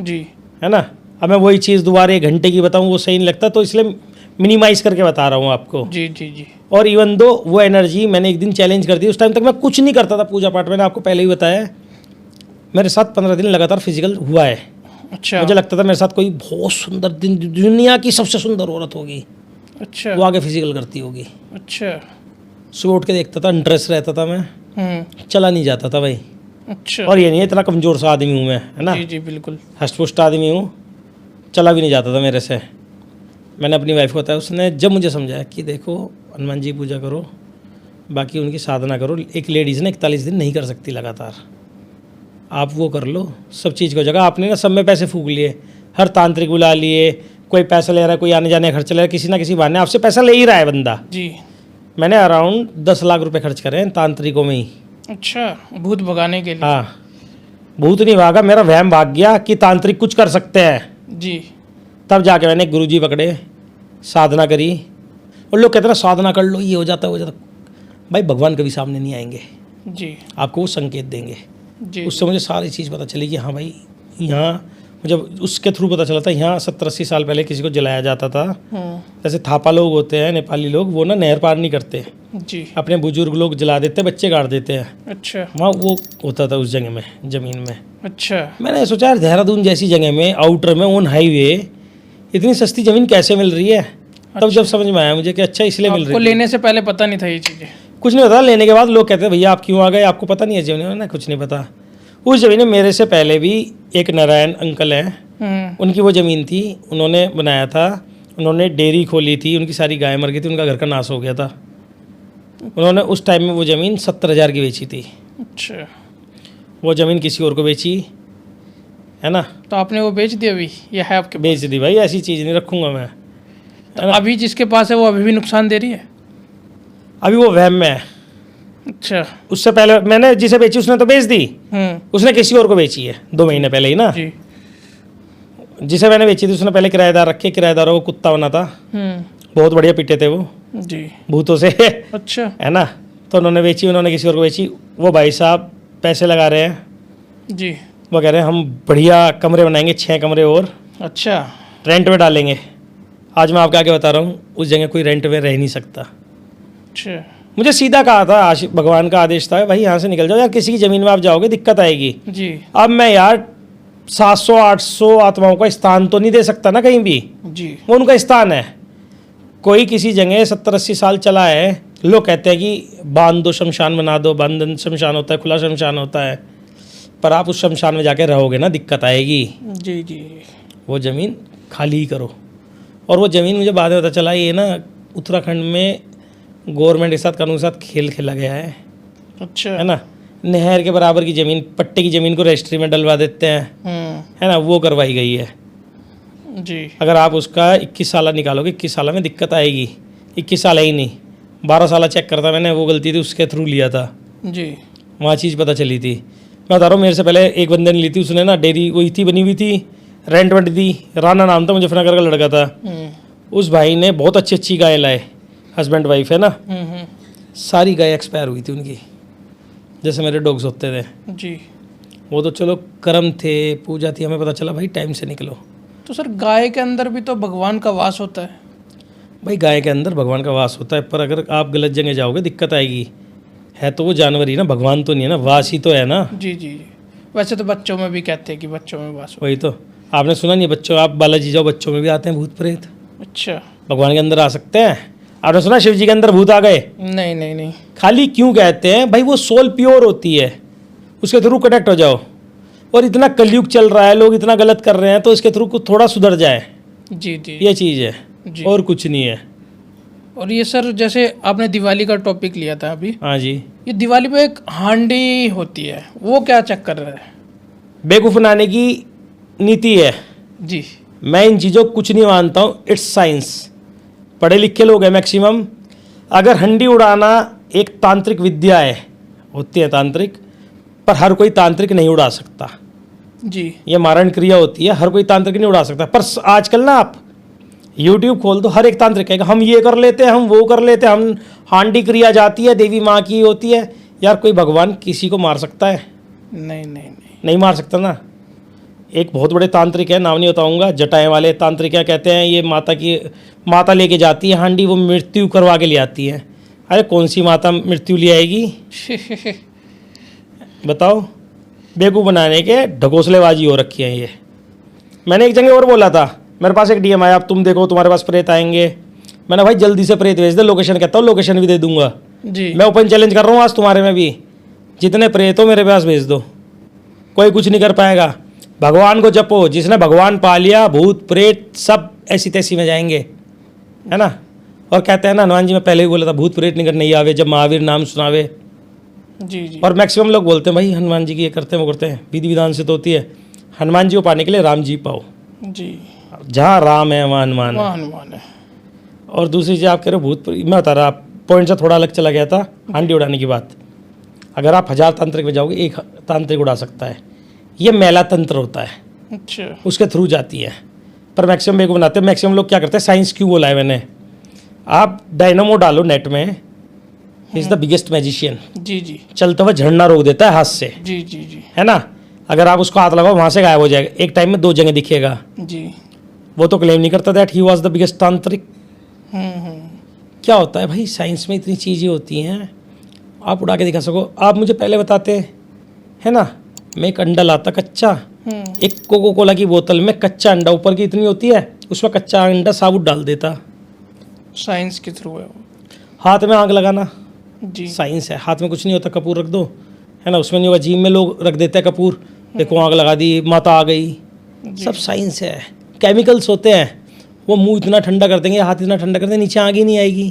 जी ना। अब मैं वही चीज़ दोबारा 1 घंटे की बताऊँ वो सही नहीं लगता, तो इसलिए मिनिमाइज करके बता रहा हूँ आपको। जी जी जी और इवन दो वो एनर्जी मैंने एक दिन चैलेंज कर दी। उस टाइम तक मैं कुछ नहीं करता था पूजा पाठ, मैंने आपको पहले ही बताया। मेरे साथ 15 दिन लगातार फिजिकल हुआ है। अच्छा मुझे लगता था मेरे साथ कोई बहुत सुंदर दिन, दुनिया की सबसे सुंदर औरत होगी, अच्छा वो आगे फिजिकल करती होगी। अच्छा सुबह उठ के देखता था, इंटरेस्ट रहता था, मैं चला नहीं जाता था भाई। अच्छा और ये नहीं इतना कमज़ोर सा आदमी हूँ मैं, है ना, जी जी बिल्कुल हष्ट-पुष्ट आदमी हूँ, चला भी नहीं जाता था मेरे से। मैंने अपनी वाइफ को बताया, उसने जब मुझे समझाया कि देखो हनुमान जी की पूजा करो, बाकी उनकी साधना करो। एक लेडीज़ ने 41 दिन नहीं कर सकती लगातार, आप वो कर लो, सब चीज़ को जगह। आपने ना सब में पैसे फूक लिए, हर तांत्रिक बुला लिए, कोई पैसा ले रहा है, कोई आने जाने का खर्च ले रहा है, किसी ना किसी बहाने आपसे पैसा ले ही रहा है बंदा। जी मैंने अराउंड 10 लाख रुपए खर्च करे हैं तांत्रिकों में ही। अच्छा भूत भगाने के लिए हाँ, भूत नहीं भागा, मेरा वहम भाग गया कि तांत्रिक कुछ कर सकते हैं। जी तब जाके मैंने गुरुजी पकड़े, साधना करी। और लोग कहते हैं ना साधना कर लो ये हो जाता है वो जाता। भाई भगवान कभी सामने नहीं आएंगे, जी आपको वो संकेत देंगे। जी उससे मुझे सारी चीज़ पता चली कि हाँ भाई, यहाँ मुझे उसके थ्रू पता चला था यहाँ 70-80 साल पहले किसी को जलाया जाता था। जैसे थापा लोग होते हैं नेपाली लोग, वो ना नहर पार नहीं करते, जी अपने बुजुर्ग लोग जला देते, बच्चे गाड़ देते हैं। अच्छा वहाँ वो होता था उस जगह में, ज़मीन में। अच्छा मैंने सोचा यार देहरादून जैसी जगह में, आउटर में, ऑन हाईवे, इतनी सस्ती ज़मीन कैसे मिल रही है। तब जब समझ में आया मुझे कि अच्छा इसलिए मिल आपको रही है। लेने से पहले पता नहीं था ये चीज़ें। कुछ नहीं पता, लेने के बाद लोग कहते हैं भैया आप क्यों आ गए, आपको पता नहीं है ज़मीन में। ना कुछ नहीं पता। उस ज़मीन में मेरे से पहले भी एक नारायण अंकल हैं, उनकी वो ज़मीन थी, उन्होंने बनाया था, उन्होंने डेयरी खोली थी, उनकी सारी गाय मर गई थी, उनका घर का नाश हो गया था। उन्होंने उस टाइम में वो ज़मीन 70,000 की बेची थी। अच्छा वो ज़मीन किसी और को बेची, है ना। तो आपने वो बेच दी अभी, ये है आपके बेच दी भाई, ऐसी चीज़ नहीं रखूँगा मैं। तो अभी जिसके पास है वो अभी भी नुकसान दे रही है। अभी वो वहम में है। अच्छा उससे पहले मैंने जिसे बेची उसने तो बेच दी, उसने किसी और को बेची है 2 महीने पहले ही ना। जी जिसे मैंने बेची थी उसने पहले किराएदार रखे, किराएदारों को कुत्ता बना था, बहुत बढ़िया पीटे थे वो जी भूतों से अच्छा है ना। तो उन्होंने बेची, उन्होंने किसी और को बेची। वो भाई साहब पैसे लगा रहे हैं, जी वो कह रहे हैं हम बढ़िया कमरे बनाएंगे, 6 कमरे और अच्छा रेंट में डालेंगे। आज मैं आपको आगे बता रहा हूँ, उस जगह कोई रेंट में रह नहीं सकता। अच्छा मुझे सीधा कहा था, भगवान का आदेश था भाई यहाँ से निकल जाओ यार, किसी की ज़मीन में आप जाओगे दिक्कत आएगी। जी अब मैं यार 700-800 आत्माओं का स्थान तो नहीं दे सकता ना कहीं भी, जी वो उनका स्थान है। कोई किसी जगह 70-80 साल चला है, लोग कहते हैं कि बांध दो, शमशान बना दो, बंधन शमशान होता है, खुला शमशान होता है, पर आप उस शमशान में जाके रहोगे ना दिक्कत आएगी। जी जी वो ज़मीन खाली ही करो। और वो ज़मीन मुझे बाद में पता चला ये ना उत्तराखंड में गवर्नमेंट के साथ, कानून के साथ खेल खेला गया है, अच्छा है ना। नहर के बराबर की ज़मीन, पट्टे की ज़मीन को रजिस्ट्री में डलवा देते हैं, है ना, वो करवाई गई है। जी अगर आप उसका 21 साल निकालोगे, 21 साल में दिक्कत आएगी। 21 साल है ही नहीं, 12 साल चेक करता मैंने, वो गलती थी उसके थ्रू लिया था, जी वहाँ चीज़ पता चली थी। मैं बता रहा हूँ, मेरे से पहले एक बंदे ने ली थी, उसने ना डेयरी वही थी बनी हुई थी, रेंट वेंट दी, राना नाम था, मुजफ्फरनगर का लड़का था। उस भाई ने बहुत अच्छी गाय लाए, हस्बैंड वाइफ है ना, सारी गाय एक्सपायर हुई थी उनकी, जैसे मेरे डॉग्स होते थे। जी वो तो चलो कर्म थे, पूजा थी, हमें पता चला भाई टाइम से निकलो। तो सर गाय के अंदर भी तो भगवान का वास होता है। भाई गाय के अंदर भगवान का वास होता है, पर अगर आप गलत जगह जाओगे दिक्कत आएगी। है तो वो जानवर ही ना, भगवान तो नहीं है ना, वास ही तो है ना। जी जी जी वैसे तो बच्चों में भी कहते हैं कि बच्चों में वास हो। वही तो, आपने सुना नहीं बच्चों, आप बालाजी जाओ, बच्चों में भी आते हैं भूत प्रेत। अच्छा भगवान के अंदर आ सकते हैं? आपने सुना शिव जी के अंदर भूत आ गए? नहीं नहीं नहीं। खाली क्यों कहते हैं भाई? वो सोल प्योर होती है, उसके थ्रू कनेक्ट हो जाओ। और इतना कलयुग चल रहा है, लोग इतना गलत कर रहे हैं, तो इसके थ्रू कुछ थोड़ा सुधर जाए, जी जी ये चीज़ है, जी। और कुछ नहीं है। और ये सर जैसे आपने दिवाली का टॉपिक लिया था अभी, हाँ जी। ये दिवाली पे एक हांडी होती है, वो क्या चक्कर है? बेवकूफ़ बनाने की नीति है। जी मैं इन चीज़ों को कुछ नहीं मानता हूँ, इट्स साइंस। पढ़े लिखे लोग हैं मैक्सिमम। अगर हंडी उड़ाना एक तांत्रिक विद्या है, होती है तांत्रिक, पर हर कोई तांत्रिक नहीं उड़ा सकता। जी ये मारण क्रिया होती है, हर कोई तांत्रिक नहीं उड़ा सकता। पर आजकल ना आप यूट्यूब खोल दो, हर एक तांत्रिक कहेगा हम ये कर लेते हैं, हम वो कर लेते हैं, हम हांडी क्रिया जाती है, देवी माँ की होती है। यार कोई भगवान किसी को मार सकता है? नहीं नहीं नहीं। नहीं मार सकता ना। एक बहुत बड़े तांत्रिक है, नाम नहीं बताऊंगा, जटाएं वाले तांत्रिक क्या कहते हैं, ये माता लेके जाती है हांडी, वो मृत्यु करवा के ले आती है। अरे कौन सी माता मृत्यु ले आएगी? बताओ। बेवकूफ़ बनाने के ढकोसलेबाजी हो रखी है ये। मैंने एक जगह और बोला था, मेरे पास एक डीएम आया, अब तुम देखो तुम्हारे पास प्रेत आएंगे। मैंने भाई जल्दी से प्रेत भेज दे, लोकेशन कहता हूँ, लोकेशन भी दे दूंगा। जी मैं ओपन चैलेंज कर रहा हूँ आज तुम्हारे में भी, जितने प्रेत हो मेरे पास भेज दो, कोई कुछ नहीं कर पाएगा। भगवान को जपो, जिसने भगवान पा लिया, भूत प्रेत सब ऐसी तैसी में जाएंगे, है ना। और कहते हैं ना, हनुमान जी में पहले भी बोला था, भूत प्रेत निकट नहीं आवे जब महावीर नाम सुनावे। जी जी। और मैक्सिमम लोग बोलते हैं भाई हनुमान जी की ये करते हैं वो करते हैं, विधि विधान से तो होती है। हनुमान जी को पाने के लिए राम जी पाओ, जी जहाँ राम है वहाँ हनुमान है। वहाँ हनुमान है। और दूसरी चीज़ आप कह रहे हो भूत, मैं बता रहा, पॉइंट से थोड़ा अलग चला गया था हांडी उड़ाने की बात। अगर आप 1000 तांत्रिक में जाओगे, एक तांत्रिक उड़ा सकता है। ये मेला तंत्र होता है, अच्छा उसके थ्रू जाती है। पर मैक्सिमम बेवकूफ़ बनाते हैं। मैक्सिमम लोग क्या करते हैं, साइंस क्यों बोला है मैंने, आप डायनामो डालो नेट में, इज़ द बिगेस्ट मैजिशियन। जी जी चलता हुआ झरना रोक देता है हाथ से, जी जी जी है ना। अगर आप उसको हाथ लगाओ वहाँ से गायब हो जाएगा, एक टाइम में 2 जगह दिखेगा। जी। वो तो क्लेम नहीं करता that he was the biggest तांत्रिक। हम्म। क्या होता है भाई, साइंस में इतनी चीज़ें होती हैं, आप उड़ा के दिखा सको। आप मुझे पहले बताते, है ना, मैं एक अंडा लाता कच्चा, एक कोको कोला की बोतल में कच्चा अंडा ऊपर की इतनी होती है, उसमें कच्चा अंडा साबुत डाल देता। साइंस के थ्रू है वो। हाथ में आग लगाना जी साइंस है, हाथ में कुछ नहीं होता, कपूर रख दो, है ना, उसमें नहीं होगा। जिम में लोग रख देते हैं कपूर, देखो आग लगा दी, माता आ गई, सब साइंस है। केमिकल्स होते हैं, वो मुंह इतना ठंडा कर देंगे, हाथ इतना ठंडा कर देंगे, नीचे आग ही नहीं आएगी।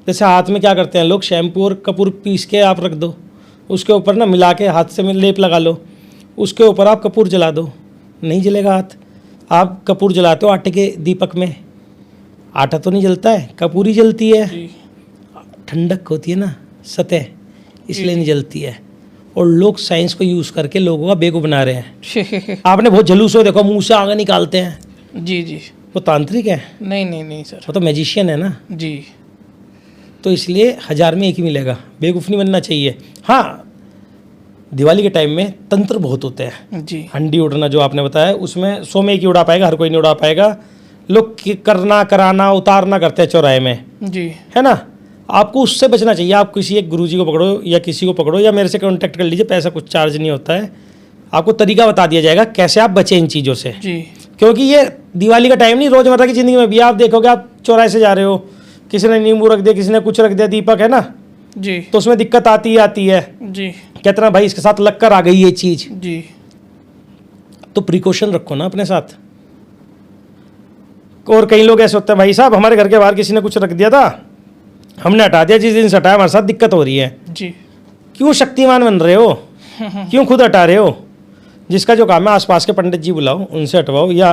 जैसे हाथ में क्या करते हैं लोग, शैम्पू और कपूर पीस के आप रख दो, उसके ऊपर ना मिला के हाथ से लेप लगा लो, उसके ऊपर आप कपूर जला दो, नहीं जलेगा हाथ। आप कपूर जलाते हो आटे के दीपक में, आटा तो नहीं जलता है, कपूर ही जलती है, जी ठंडक होती है ना सतह, इसलिए नहीं जलती है। और लोग साइंस को यूज़ करके लोगों का बेवकूफ़ बना रहे हैं। आपने बहुत जलूस हो देखो, मुंह से आग निकालते हैं, जी जी। वो तांत्रिक है? नहीं नहीं नहीं सर। वो तो मैजिशियन है ना। जी तो इसलिए 1000 में एक ही मिलेगा, बेवकूफ़ नहीं बनना चाहिए। हाँ, दिवाली के टाइम में तंत्र बहुत होते हैं। जी हंडी उड़ना जो आपने बताया, उसमें 100 में एक ही उड़ा पाएगा, हर कोई नहीं उड़ा पाएगा। लोग करना कराना उतारना करते हैं चौराहे में, जी है ना। आपको उससे बचना चाहिए। आप किसी एक गुरुजी को पकड़ो या किसी को पकड़ो या मेरे से कांटेक्ट कर लीजिए, पैसा कुछ चार्ज नहीं होता है, आपको तरीका बता दिया जाएगा कैसे आप बचें इन चीज़ों से। जी क्योंकि ये दिवाली का टाइम नहीं, रोज़मर्रा की ज़िंदगी में भी आप देखोगे, आप चौराहे से जा रहे हो, किसी ने नींबू रख दिया, किसी ने कुछ रख दिया, दीपक है ना, जी तो उसमें दिक्कत आती ही आती है। जी कहते ना भाई इसके साथ लग कर आ गई ये चीज़, जी। तो प्रिकॉशन रखो ना अपने साथ। और कई लोग ऐसे होते हैं, भाई साहब हमारे घर के बाहर किसी ने कुछ रख दिया था, हमने हटा दिया, जिस दिन से हटाया हमारे साथ दिक्कत हो रही है। जी क्यों शक्तिमान बन रहे हो, क्यों खुद हटा रहे हो? जिसका जो काम है आसपास के पंडित जी बुलाओ, उनसे हटवाओ, या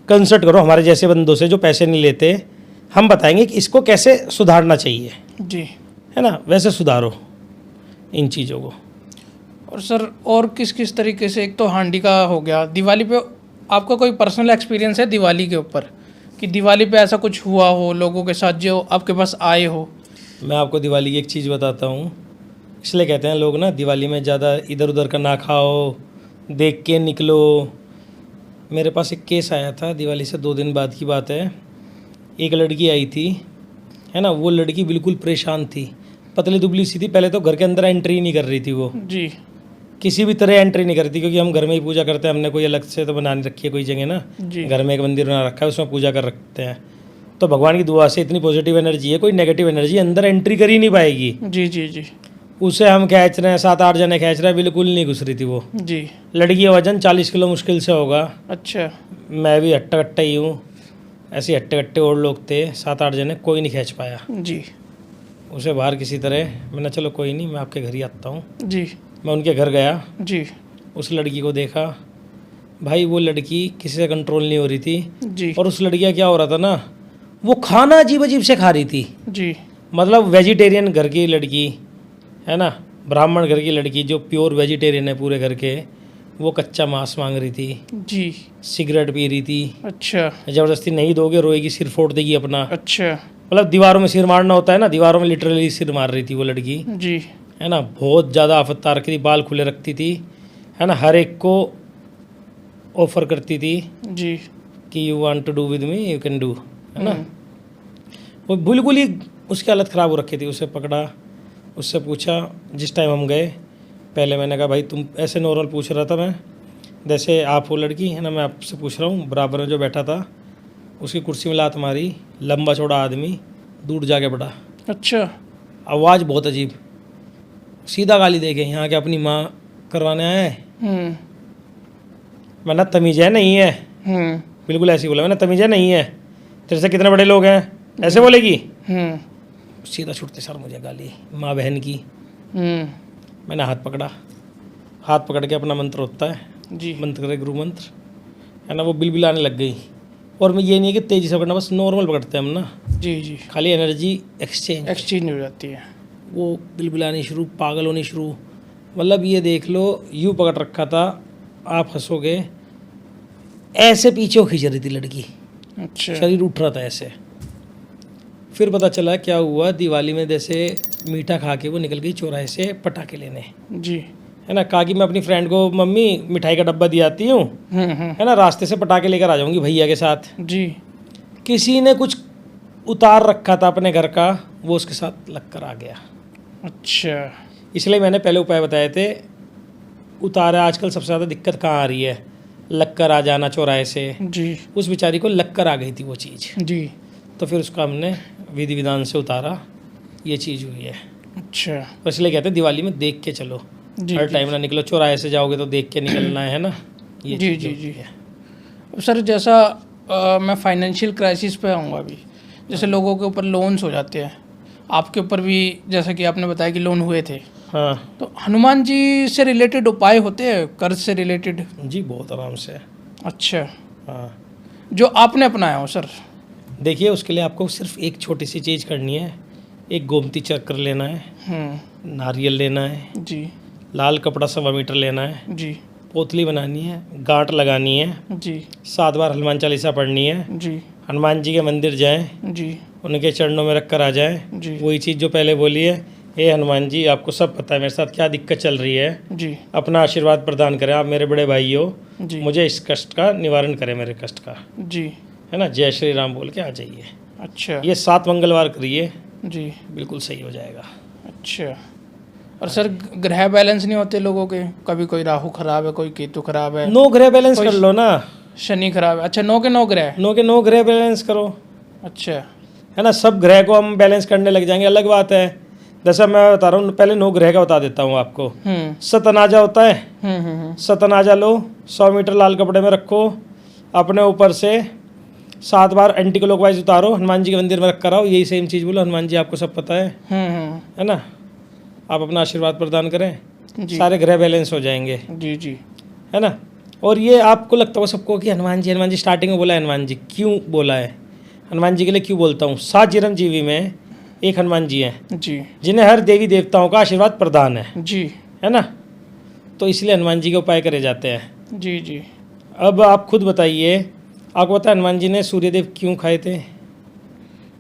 कंसल्ट करो हमारे जैसे बंदों से जो पैसे नहीं लेते, हम बताएंगे कि इसको कैसे सुधारना चाहिए, जी। है ना, वैसे सुधारो इन चीज़ों को। और सर और किस किस तरीके से, एक तो हांडी का हो गया, दिवाली पे आपका कोई पर्सनल एक्सपीरियंस है दिवाली के ऊपर, कि दिवाली पे ऐसा कुछ हुआ हो लोगों के साथ जो आपके पास आए हो? मैं आपको दिवाली की एक चीज़ बताता हूँ। इसलिए कहते हैं लोग ना, दिवाली में ज़्यादा इधर उधर का ना खाओ, देख के निकलो। मेरे पास एक केस आया था दिवाली से 2 दिन बाद की बात है। एक लड़की आई थी, है ना, वो लड़की बिल्कुल परेशान थी, पतली दुबली सी थी। पहले तो घर के अंदर एंट्री नहीं कर रही थी वो, जी किसी भी तरह एंट्री नहीं करती, क्योंकि हम घर में ही पूजा करते हैं, हमने कोई अलग से तो बना नहीं रखी है कोई जगह ना। जी घर में एक मंदिर बना रखा है, उसमें पूजा कर रखते हैं। तो भगवान की दुआ से इतनी पॉजिटिव एनर्जी है, कोई नेगेटिव एनर्जी अंदर एंट्री कर ही नहीं पाएगी। जी जी जी उसे हम खींच रहे हैं, 7-8 जने खींच रहे हैं, बिल्कुल नहीं घुस रही थी वो। जी। लड़की का वजन 40 किलो मुश्किल से होगा। अच्छा। मैं भी हट्टा कट्टा ही हूँ, ऐसे हट्टे कट्टे और लोग थे 7-8 जने, कोई नहीं खींच पाया जी उसे बाहर किसी तरह। मैंने चलो कोई नहीं, मैं आपके घर ही आता हूँ। जी मैं उनके घर गया, जी उस लड़की को देखा। भाई वो लड़की किसी से कंट्रोल नहीं हो रही थी। जी और उस लड़की का क्या हो रहा था ना, वो खाना अजीब अजीब से खा रही थी। जी मतलब वेजिटेरियन घर की लड़की है ना, ब्राह्मण घर की लड़की जो प्योर वेजिटेरियन है पूरे घर के, वो कच्चा मांस मांग रही थी, जी। सिगरेट पी रही थी। अच्छा ज़बरदस्ती नहीं दोगे रोएगी, सिर फोड़ देगी अपना। अच्छा। मतलब दीवारों में सिर मारना होता है ना, दीवारों में लिटरली सिर मार रही थी वो लड़की, जी है ना। बहुत ज़्यादा आफत रखी थी, बाल खुले रखती थी, है ना। हर एक को ऑफर करती थी जी। कि you want to do with me, you can do, है ना। हम्म, वो बिल्कुल ही उसकी हालत ख़राब हो रखी थी। उसे पकड़ा, उससे पूछा जिस टाइम हम गए, पहले मैंने कहा भाई तुम ऐसे नॉर्मल पूछ रहा था मैं, जैसे आप वो लड़की है ना, मैं आपसे पूछ रहा हूँ। बराबर में जो बैठा था उसकी कुर्सी में लात मारी, लंबा चौड़ा आदमी दूर जाके पड़ा। अच्छा। आवाज़ बहुत अजीब, सीधा गाली दे के यहाँ के अपनी माँ करवाने आया है। हम्म मैंने तमीज़ है नहीं है, हम्म बिल्कुल ऐसी बोला मैंने, तमीज़ है नहीं है, तेरे से कितने बड़े लोग हैं, ऐसे बोलेगी। हम्म सीधा छुटते सर मुझे गाली माँ बहन की। हम्म। मैंने हाथ पकड़ा, हाथ पकड़ के अपना मंत्र होता है, जी मंत्र करे गुरु मंत्र, है ना। वो बिलबिलाने लग गई। और मैं ये नहीं है कि तेज़ी से पकड़ना, बस नॉर्मल पकड़ते हैं हम ना, जी जी। खाली एनर्जी एक्सचेंज। हो जाती है। वो बिलबिलानी शुरू, पागल होनी शुरू। मतलब ये देख लो, यूँ पकड़ रखा था, आप हंसोगे, ऐसे पीछे वो खींच रही थी लड़की, अच्छा। शरीर उठ रहा था ऐसे। फिर पता चला क्या हुआ, दिवाली में जैसे मीठा खा के वो निकल गई चौराहे से पटाखे लेने, जी। है ना। कहा कि मैं अपनी फ्रेंड को मम्मी मिठाई का डब्बा दिया आती हूँ, है ना, रास्ते से पटाखे लेकर आ जाऊँगी भैया के साथ। जी। किसी ने कुछ उतार रखा था अपने घर का, वो उसके साथ लग कर आ गया। अच्छा। इसलिए मैंने पहले उपाय बताए थे। उतारा आजकल सबसे ज़्यादा दिक्कत कहाँ आ रही है, लग कर आ जाना चौराहे से। जी उस बेचारी को लग कर आ गई थी वो चीज़, जी। तो फिर उसका हमने विधि विधान से उतारा, ये चीज़ हुई है। अच्छा। तो इसलिए कहते हैं दिवाली में देख के चलो, जी हर जी टाइम ना निकलो, चौराहे से जाओगे तो देख के निकलना है ना। ये जी चीज़ जी होती जी। है। सर जैसा मैं फाइनेंशियल क्राइसिस पे आऊँगा अभी, जैसे लोगों के ऊपर लोन्स हो जाते हैं, आपके ऊपर भी जैसा कि आपने बताया कि लोन हुए थे, हाँ तो हनुमान जी से रिलेटेड उपाय होते हैं कर्ज से रिलेटेड? जी, बहुत आराम से। अच्छा। हाँ जो आपने अपनाया हो सर? देखिए, उसके लिए आपको सिर्फ एक छोटी सी चीज़ करनी है। एक गोमती चक्र लेना है, नारियल लेना है, जी लाल कपड़ा 1.25 मीटर लेना है, जी पोतली बनानी है, गांठ लगानी है, जी 7 बार हनुमान चालीसा पढ़नी है। जी हनुमान जी के मंदिर जाएं, जी उनके चरणों में रख कर आ जाएं। जी वही चीज़ जो पहले बोली है, हे हनुमान जी, आपको सब पता है मेरे साथ क्या दिक्कत चल रही है, जी अपना आशीर्वाद प्रदान करें, आप मेरे बड़े भाई हो, जी मुझे इस कष्ट का निवारण करें, मेरे कष्ट का, जी। है ना। जय श्री राम बोल के आ जाइए। अच्छा। ये 7 मंगलवार करिए, जी। बिल्कुल सही हो जाएगा। अच्छा। और सर ग्रह बैलेंस नहीं होते लोगों के, कभी कोई राहु खराब है, कोई केतु खराब है, 9 ग्रह बैलेंस कर लो ना, शनि खराब है। अच्छा, 9 के 9 ग्रह? 9 के 9 ग्रह बैलेंस करो, अच्छा। है ना। सब ग्रह को हम बैलेंस करने लग जाएंगे, अलग बात है। जैसा मैं बता रहा हूँ, पहले 9 ग्रह का बता देता हूँ आपको। सतनाजा होता है, सतनाजा लो, 100 मीटर लाल कपड़े में रखो, अपने ऊपर से 7 बार एंटी क्लॉकवाइज उतारो, हनुमान जी के मंदिर में रख कर आओ, यही सेम चीज़ बोलो, हनुमान जी आपको सब पता है ना, आप अपना आशीर्वाद प्रदान करें, सारे ग्रह बैलेंस हो जाएंगे। जी जी। है ना। और ये आपको लगता हो सबको कि हनुमान जी स्टार्टिंग में बोला है, हनुमान जी क्यों बोला है, हनुमान जी के लिए क्यों बोलता हूँ। 7 चिरंजीवी में एक हनुमान जी हैं जी जिन्हें हर देवी देवताओं का आशीर्वाद प्रदान है जी। है ना। तो इसलिए हनुमान जी के उपाय करे जाते हैं। जी जी। अब आप खुद बताइए, आपको पता है हनुमान जी ने सूर्यदेव क्यों खाए थे?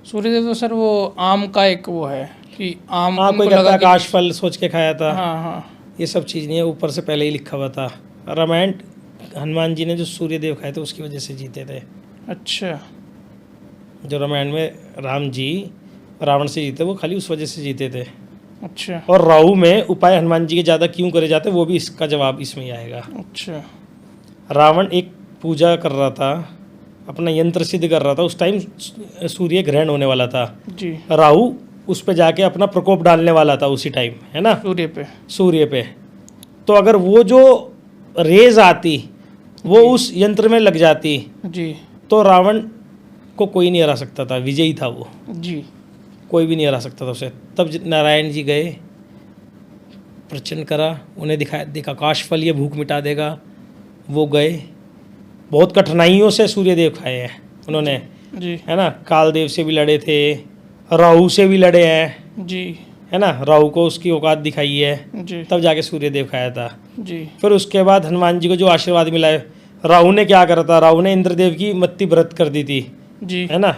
सूर्यदेव तो सर वो आम का एक वो है कि आम हाँ, कोई उनको कहता लगा है कि आकाश फल सोच के खाया था। हाँ हाँ। ये सब चीज़ नहीं है, ऊपर से पहले ही लिखा हुआ था। रामायण हनुमान जी ने जो सूर्यदेव खाए थे उसकी वजह से जीते थे। अच्छा। जो रामायण में राम जी रावण से जीते, वो खाली उस वजह से जीते थे। अच्छा और राहु में उपाय हनुमान जी के ज़्यादा क्यों करे जाते, वो भी इसका जवाब इसमें ही आएगा। अच्छा। रावण एक पूजा कर रहा था, अपना यंत्र सिद्ध कर रहा था। उस टाइम सूर्य ग्रहण होने वाला था, जी। राहु उस पे जाके अपना प्रकोप डालने वाला था उसी टाइम, है ना, सूर्य पे। तो अगर वो जो रेज आती वो उस यंत्र में लग जाती जी, तो रावण को कोई नहीं हरा सकता था, विजयी था वो जी। कोई भी नहीं हरा सकता था उसे। तब नारायण जी गए, प्रचंड करा, उन्हें दिखाया, देखा आकाश फल ये भूख मिटा देगा। वो गए, बहुत कठिनाइयों से सूर्यदेव खाए हैं उन्होंने, जी, है ना। कालदेव से भी लड़े थे, राहु से भी लड़े हैं, जी, है ना। राहु को उसकी औकात दिखाई है, जी, तब जाके सूर्यदेव खाया था। जी, फिर उसके बाद हनुमान जी को जो आशीर्वाद मिला है, राहु ने क्या करा था, राहु ने इंद्रदेव की मत्ती व्रत कर दी थी, जी, है ना।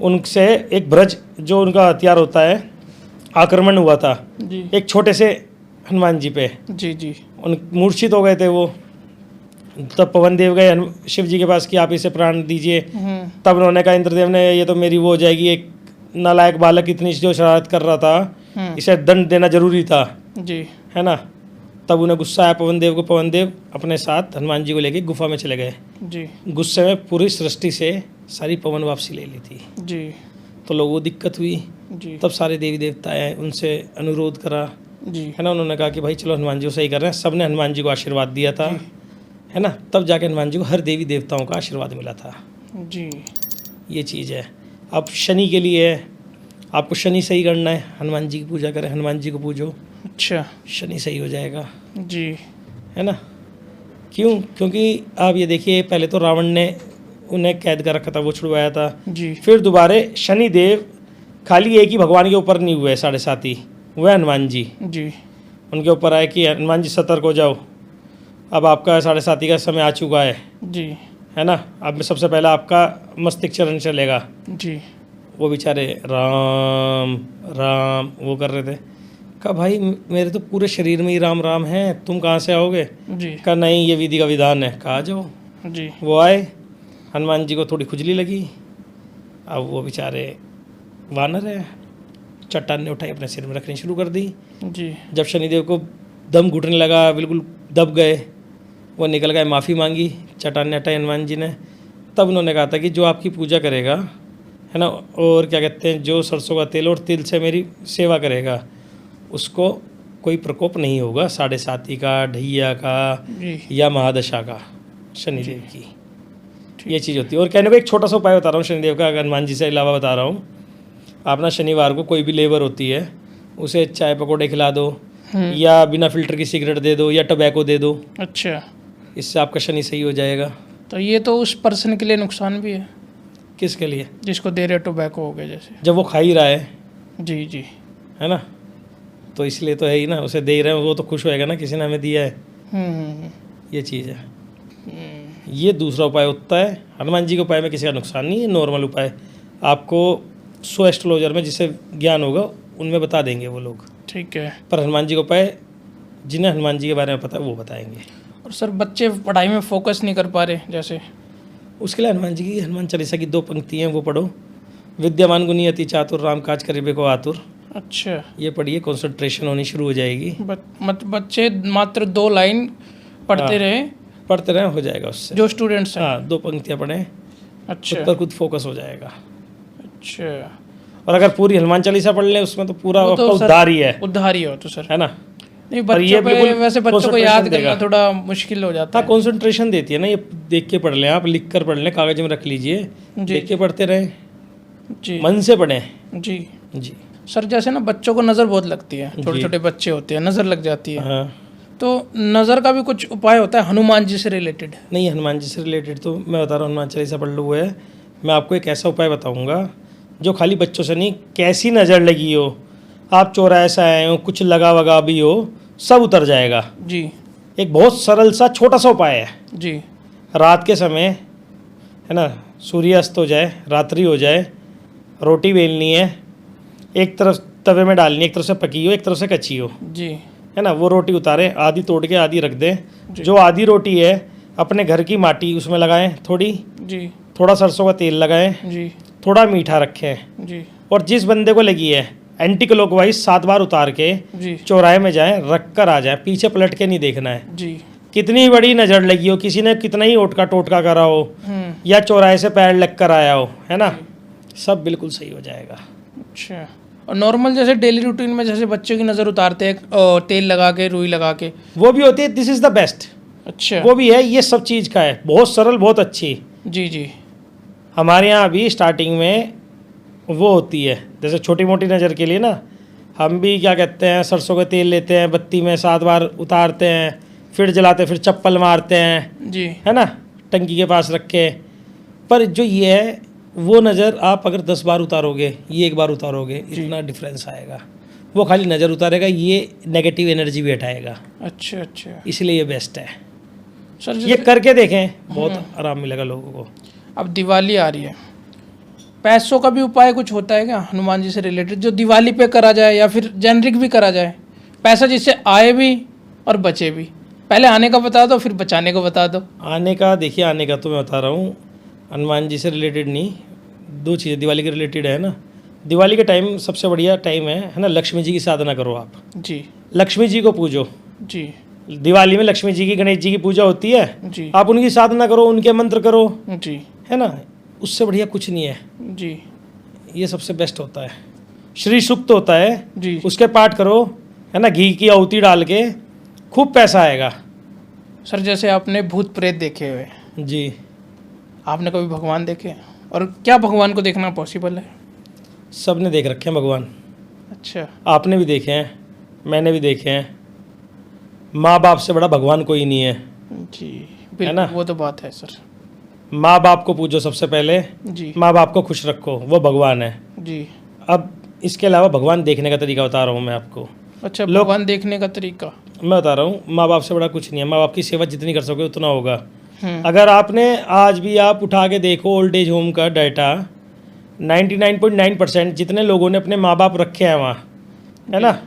उनसे एक ब्रज जो उनका हथियार होता है, आक्रमण हुआ था जी, एक छोटे से हनुमान जी पे, जी, जी, उन मूर्छित हो गए थे वो। तब पवन देव गए शिव जी के पास कि आप इसे प्राण दीजिए। तब उन्होंने कहा, इंद्रदेव ने, ये तो मेरी वो हो जाएगी, एक नालायक बालक इतनी जो शरारत कर रहा था, इसे दंड देना जरूरी था, जी, है ना। तब उन्हें गुस्सा आया पवन देव को, पवन देव अपने साथ हनुमान जी को लेके गुफा में चले गए। जी, गुस्से में पूरी सृष्टि से सारी पवन वापसी ले ली थी, जी, तो लोगों को दिक्कत हुई। जी, तब सारे देवी देवता आए, उनसे अनुरोध करा, जी, है ना। उन्होंने कहा कि भाई चलो हनुमान जी को सही कर रहे हैं, सब ने हनुमान जी को आशीर्वाद दिया था, है ना। तब जाके हनुमान जी को हर देवी देवताओं का आशीर्वाद मिला था, जी, ये चीज़ है। अब शनि के लिए है, आपको शनि सही करना है, हनुमान जी की पूजा करें, हनुमान जी को पूजो, अच्छा, शनि सही हो जाएगा, जी, है ना। क्यों? क्योंकि आप ये देखिए, पहले तो रावण ने उन्हें कैद कर रखा था, वो छुड़वाया था। जी, फिर दोबारा शनि देव खाली एक ही भगवान के ऊपर नहीं हुए, साढ़े साथी, वह हनुमान जी जी, उनके ऊपर आए कि हनुमान जी सतर्क हो जाओ, अब आपका साढ़े साथी का समय आ चुका जी, है ना। अब सबसे पहले आपका मस्तिष्क चरण चलेगा। जी, वो बेचारे राम राम वो कर रहे थे। कहा भाई मेरे तो पूरे शरीर में ही राम राम है, तुम कहाँ से आओगे? जी, कहा नहीं, ये विधि का विधान है। कहा जाओ। जी, वो आए, हनुमान जी को थोड़ी खुजली लगी। अब वो बेचारे वानर है, चट्टान ने उठाई अपने सिर में रखनी शुरू कर दी। जी, जब शनिदेव को दम घुटने लगा, बिल्कुल दब गए, वो निकल गए, माफ़ी मांगी, चट्टान ने हटाई हनुमान जी ने। तब उन्होंने कहा था कि जो आपकी पूजा करेगा, है ना, और क्या कहते हैं, जो सरसों का तेल और तिल से मेरी सेवा करेगा, उसको कोई प्रकोप नहीं होगा, साढ़े साथी का, ढैया का जी, या महादशा का, शनिदेव की ये चीज़ होती है। और कहने को एक छोटा सा उपाय बता रहा हूँ शनिदेव का, हनुमान जी से अलावा बता रहा हूँ। आप ना शनिवार को कोई भी लेबर होती है, उसे चाय पकौड़े खिला दो, या बिना फिल्टर की सिगरेट दे दो, या टबैको दे दो। अच्छा, इससे आपका शनि सही हो जाएगा। तो ये तो उस पर्सन के लिए नुकसान भी है किसके लिए? जिसको दे रहे टोबैको हो गया जैसे। जब वो खा ही रहा है, जी, जी, है ना, तो इसलिए तो है ही ना, उसे दे ही रहे हैं, वो तो खुश होएगा ना, किसी ने हमें दिया है, ये चीज़ है। ये दूसरा उपाय होता है। हनुमान जी के उपाय में किसी का नुकसान नहीं है, नॉर्मल उपाय आपको 100 एस्ट्रोलॉजर में जिसे ज्ञान होगा उनमें बता देंगे वो लोग, ठीक है। पर हनुमान जी का उपाय जिन्हें हनुमान जी के बारे में पता है वो बताएंगे। और सर बच्चे पढ़ाई में फोकस नहीं कर पा रहे जैसे, उसके लिए हनुमान जी की, हनुमान चालीसा की 2 पंक्ति हैं, वो पढ़ो। विद्यावान गुणी अति चातुर, राम काज करिबे को आतुर। अच्छा, ये पढ़िए, कंसंट्रेशन होनी शुरू हो जाएगी। बच्चे मात्र 2 लाइन पढ़ते रहे, पढ़ते रहे, हो जाएगा उससे। जो स्टूडेंट्स हैं। हाँ, 2 पंक्तियाँ पढ़ें, अच्छा, खुद पर खुद फोकस हो जाएगा। अच्छा, और अगर पूरी हनुमान चालीसा पढ़ लें, उसमें तो पूरा वो तो आपका सर उद्धार ही है, उद्धार ही हो तो सर, है ना। नहीं पर ये बच्चों पे बिल्कुल वैसे बच्चों को याद concentration करना देगा। थोड़ा मुश्किल हो जाता हाँ, है। कंसंट्रेशन देती है ना, ये देख के पढ़ लें, आप लिख कर पढ़ लें, कागज में रख लीजिए, जी। देख के पढ़ते रहें, जी, मन से पढ़ें। जी। जी सर जैसे ना बच्चों को नज़र बहुत लगती है, छोटे छोटे बच्चे होते हैं, नज़र लग जाती है, हाँ। तो नज़र का भी कुछ उपाय होता है हनुमान जी से रिलेटेड? नहीं, हनुमान जी से रिलेटेड तो मैं बता रहा हूँ, हनुमान चालीसा पढ़ लो है। मैं आपको एक ऐसा उपाय बताऊँगा जो खाली बच्चों से नहीं, कैसी नज़र लगी हो, आप चौराहे से आए हो, कुछ लगा वगा भी हो, सब उतर जाएगा। जी, एक बहुत सरल सा छोटा सा उपाय है। जी, रात के समय, है ना, सूर्यास्त हो जाए, रात्रि हो जाए, रोटी बेलनी है, एक तरफ तवे में डालनी है, एक तरफ से पकी हो, एक तरफ से कच्ची हो, जी, है ना। वो रोटी उतारें, आधी तोड़ के आधी रख दें। जो आधी रोटी है अपने घर की माटी उसमें लगाएं, थोड़ी, जी, थोड़ा सरसों का तेल लगाएं, जी, थोड़ा मीठा रखें, जी, और जिस बंदे को लगी है एंटी क्लॉकवाइज 7 बार उतार के जी, चौराहे में जाएं, रख कर आ जाएं, पीछे पलट के नहीं देखना है। जी, कितनी बड़ी नज़र लगी हो, किसी ने कितना ही ओटका टोटका करा हो, या चौराहे से पैर लग कर आया हो, है ना, सब बिल्कुल सही हो जाएगा। अच्छा, और नॉर्मल जैसे डेली रूटीन में जैसे बच्चों की नज़र उतारते हैं तेल लगा के, रुई लगा के, वो भी होती है, दिस इज़ द बेस्ट। अच्छा, वो भी है, ये सब चीज़ का है, बहुत सरल, बहुत अच्छी। जी जी, हमारे यहाँ अभी स्टार्टिंग में वो होती है, जैसे छोटी मोटी नज़र के लिए ना, हम भी क्या कहते हैं, सरसों का तेल लेते हैं, बत्ती में 7 बार उतारते हैं, फिर जलाते, फिर चप्पल मारते हैं, जी, है ना, टंकी के पास रख के। पर जो ये है, वो नज़र आप अगर 10 बार उतारोगे, ये 1 बार उतारोगे, इतना डिफरेंस आएगा। वो खाली नज़र उतारेगा, ये नेगेटिव एनर्जी भी हटाएगा। अच्छा अच्छा। इसलिए ये बेस्ट है। सर ये जैसे करके देखें, बहुत आराम मिलेगा लोगों को। अब दिवाली आ रही है, पैसों का भी उपाय कुछ होता है क्या हनुमान जी से रिलेटेड, जो दिवाली पे करा जाए या फिर जेनरिक भी करा जाए, पैसा जिससे आए भी और बचे भी? पहले आने का बता दो, फिर बचाने को बता दो। आने का, देखिए आने का तो मैं बता रहा हूँ, हनुमान जी से रिलेटेड नहीं, 2 चीज़ें दिवाली के रिलेटेड है ना। दिवाली के टाइम सबसे बढ़िया टाइम है ना, लक्ष्मी जी की साधना करो आप, जी लक्ष्मी जी को पूजो। जी दिवाली में लक्ष्मी जी की, गणेश जी की पूजा होती है, जी आप उनकी साधना करो, उनके मंत्र करो, जी है ना, उससे बढ़िया कुछ नहीं है। जी ये सबसे बेस्ट होता है। श्री सूक्त होता है, जी। उसके पाठ करो, है ना, घी की आहुति डाल के, खूब पैसा आएगा। सर जैसे आपने भूत प्रेत देखे हुए, जी, आपने कभी भगवान देखे? और क्या भगवान को देखना पॉसिबल है? सब ने देख रखे हैं भगवान, अच्छा, आपने भी देखे हैं, मैंने भी देखे हैं। माँ बाप से बड़ा भगवान कोई नहीं है, जी है बिल्कुल, ना? वो तो बात है सर। माँ बाप को पूजो सबसे पहले, जी माँ बाप को खुश रखो, वो भगवान है। जी। अब इसके अलावा भगवान देखने का तरीका बता रहा हूँ मैं आपको। अच्छा, भगवान देखने का तरीका। मैं बता रहा हूँ, माँ बाप से बड़ा कुछ नहीं है, माँ बाप की सेवा जितनी कर सकोगे उतना होगा। हम्म, अगर आपने आज भी आप उठा के देखो ओल्ड एज होम का डाटा, 99.9% जितने लोगों ने अपने माँ बाप रखे हैं वहाँ, है ना,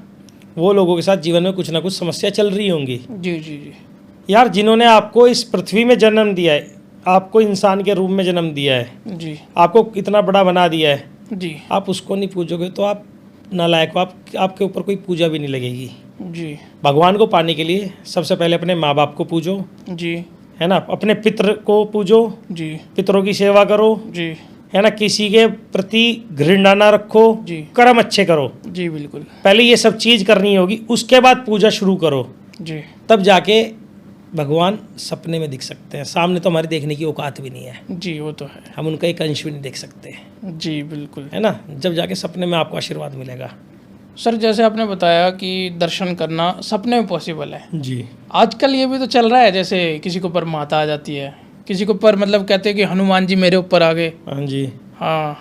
वो लोगों के साथ जीवन में कुछ ना कुछ समस्या चल रही होंगी। जी जी जी यार, जिन्होंने आपको इस पृथ्वी में जन्म दिया है, आपको इंसान के रूप में जन्म दिया है, जी आपको इतना बड़ा बना दिया है, जी आप उसको नहीं पूजोगे तो आप नालायक हो, आपके ऊपर कोई पूजा भी नहीं लगेगी। जी भगवान को पाने के लिए सबसे पहले अपने माँ बाप को पूजो, जी है ना, अपने पितृ को पूजो, जी पितरों की सेवा करो, जी है ना, किसी के प्रति घृणा ना रखो, जी कर्म अच्छे करो। जी बिल्कुल। पहले ये सब चीज़ करनी होगी, उसके बाद पूजा शुरू करो, जी तब जाके भगवान सपने में दिख सकते हैं। सामने तो हमारी देखने की औकात भी नहीं है, जी वो तो है। हम उनका एक अंश भी नहीं देख सकते, जी बिल्कुल। है ना, जब जाके सपने में आपको आशीर्वाद मिलेगा। सर जैसे आपने बताया कि दर्शन करना सपने में पॉसिबल है, जी, आजकल ये भी तो चल रहा है, जैसे किसी के ऊपर माता आ जाती है, किसी के ऊपर मतलब कहते हैं कि हनुमान जी मेरे ऊपर आ गए। हाँ जी, हाँ,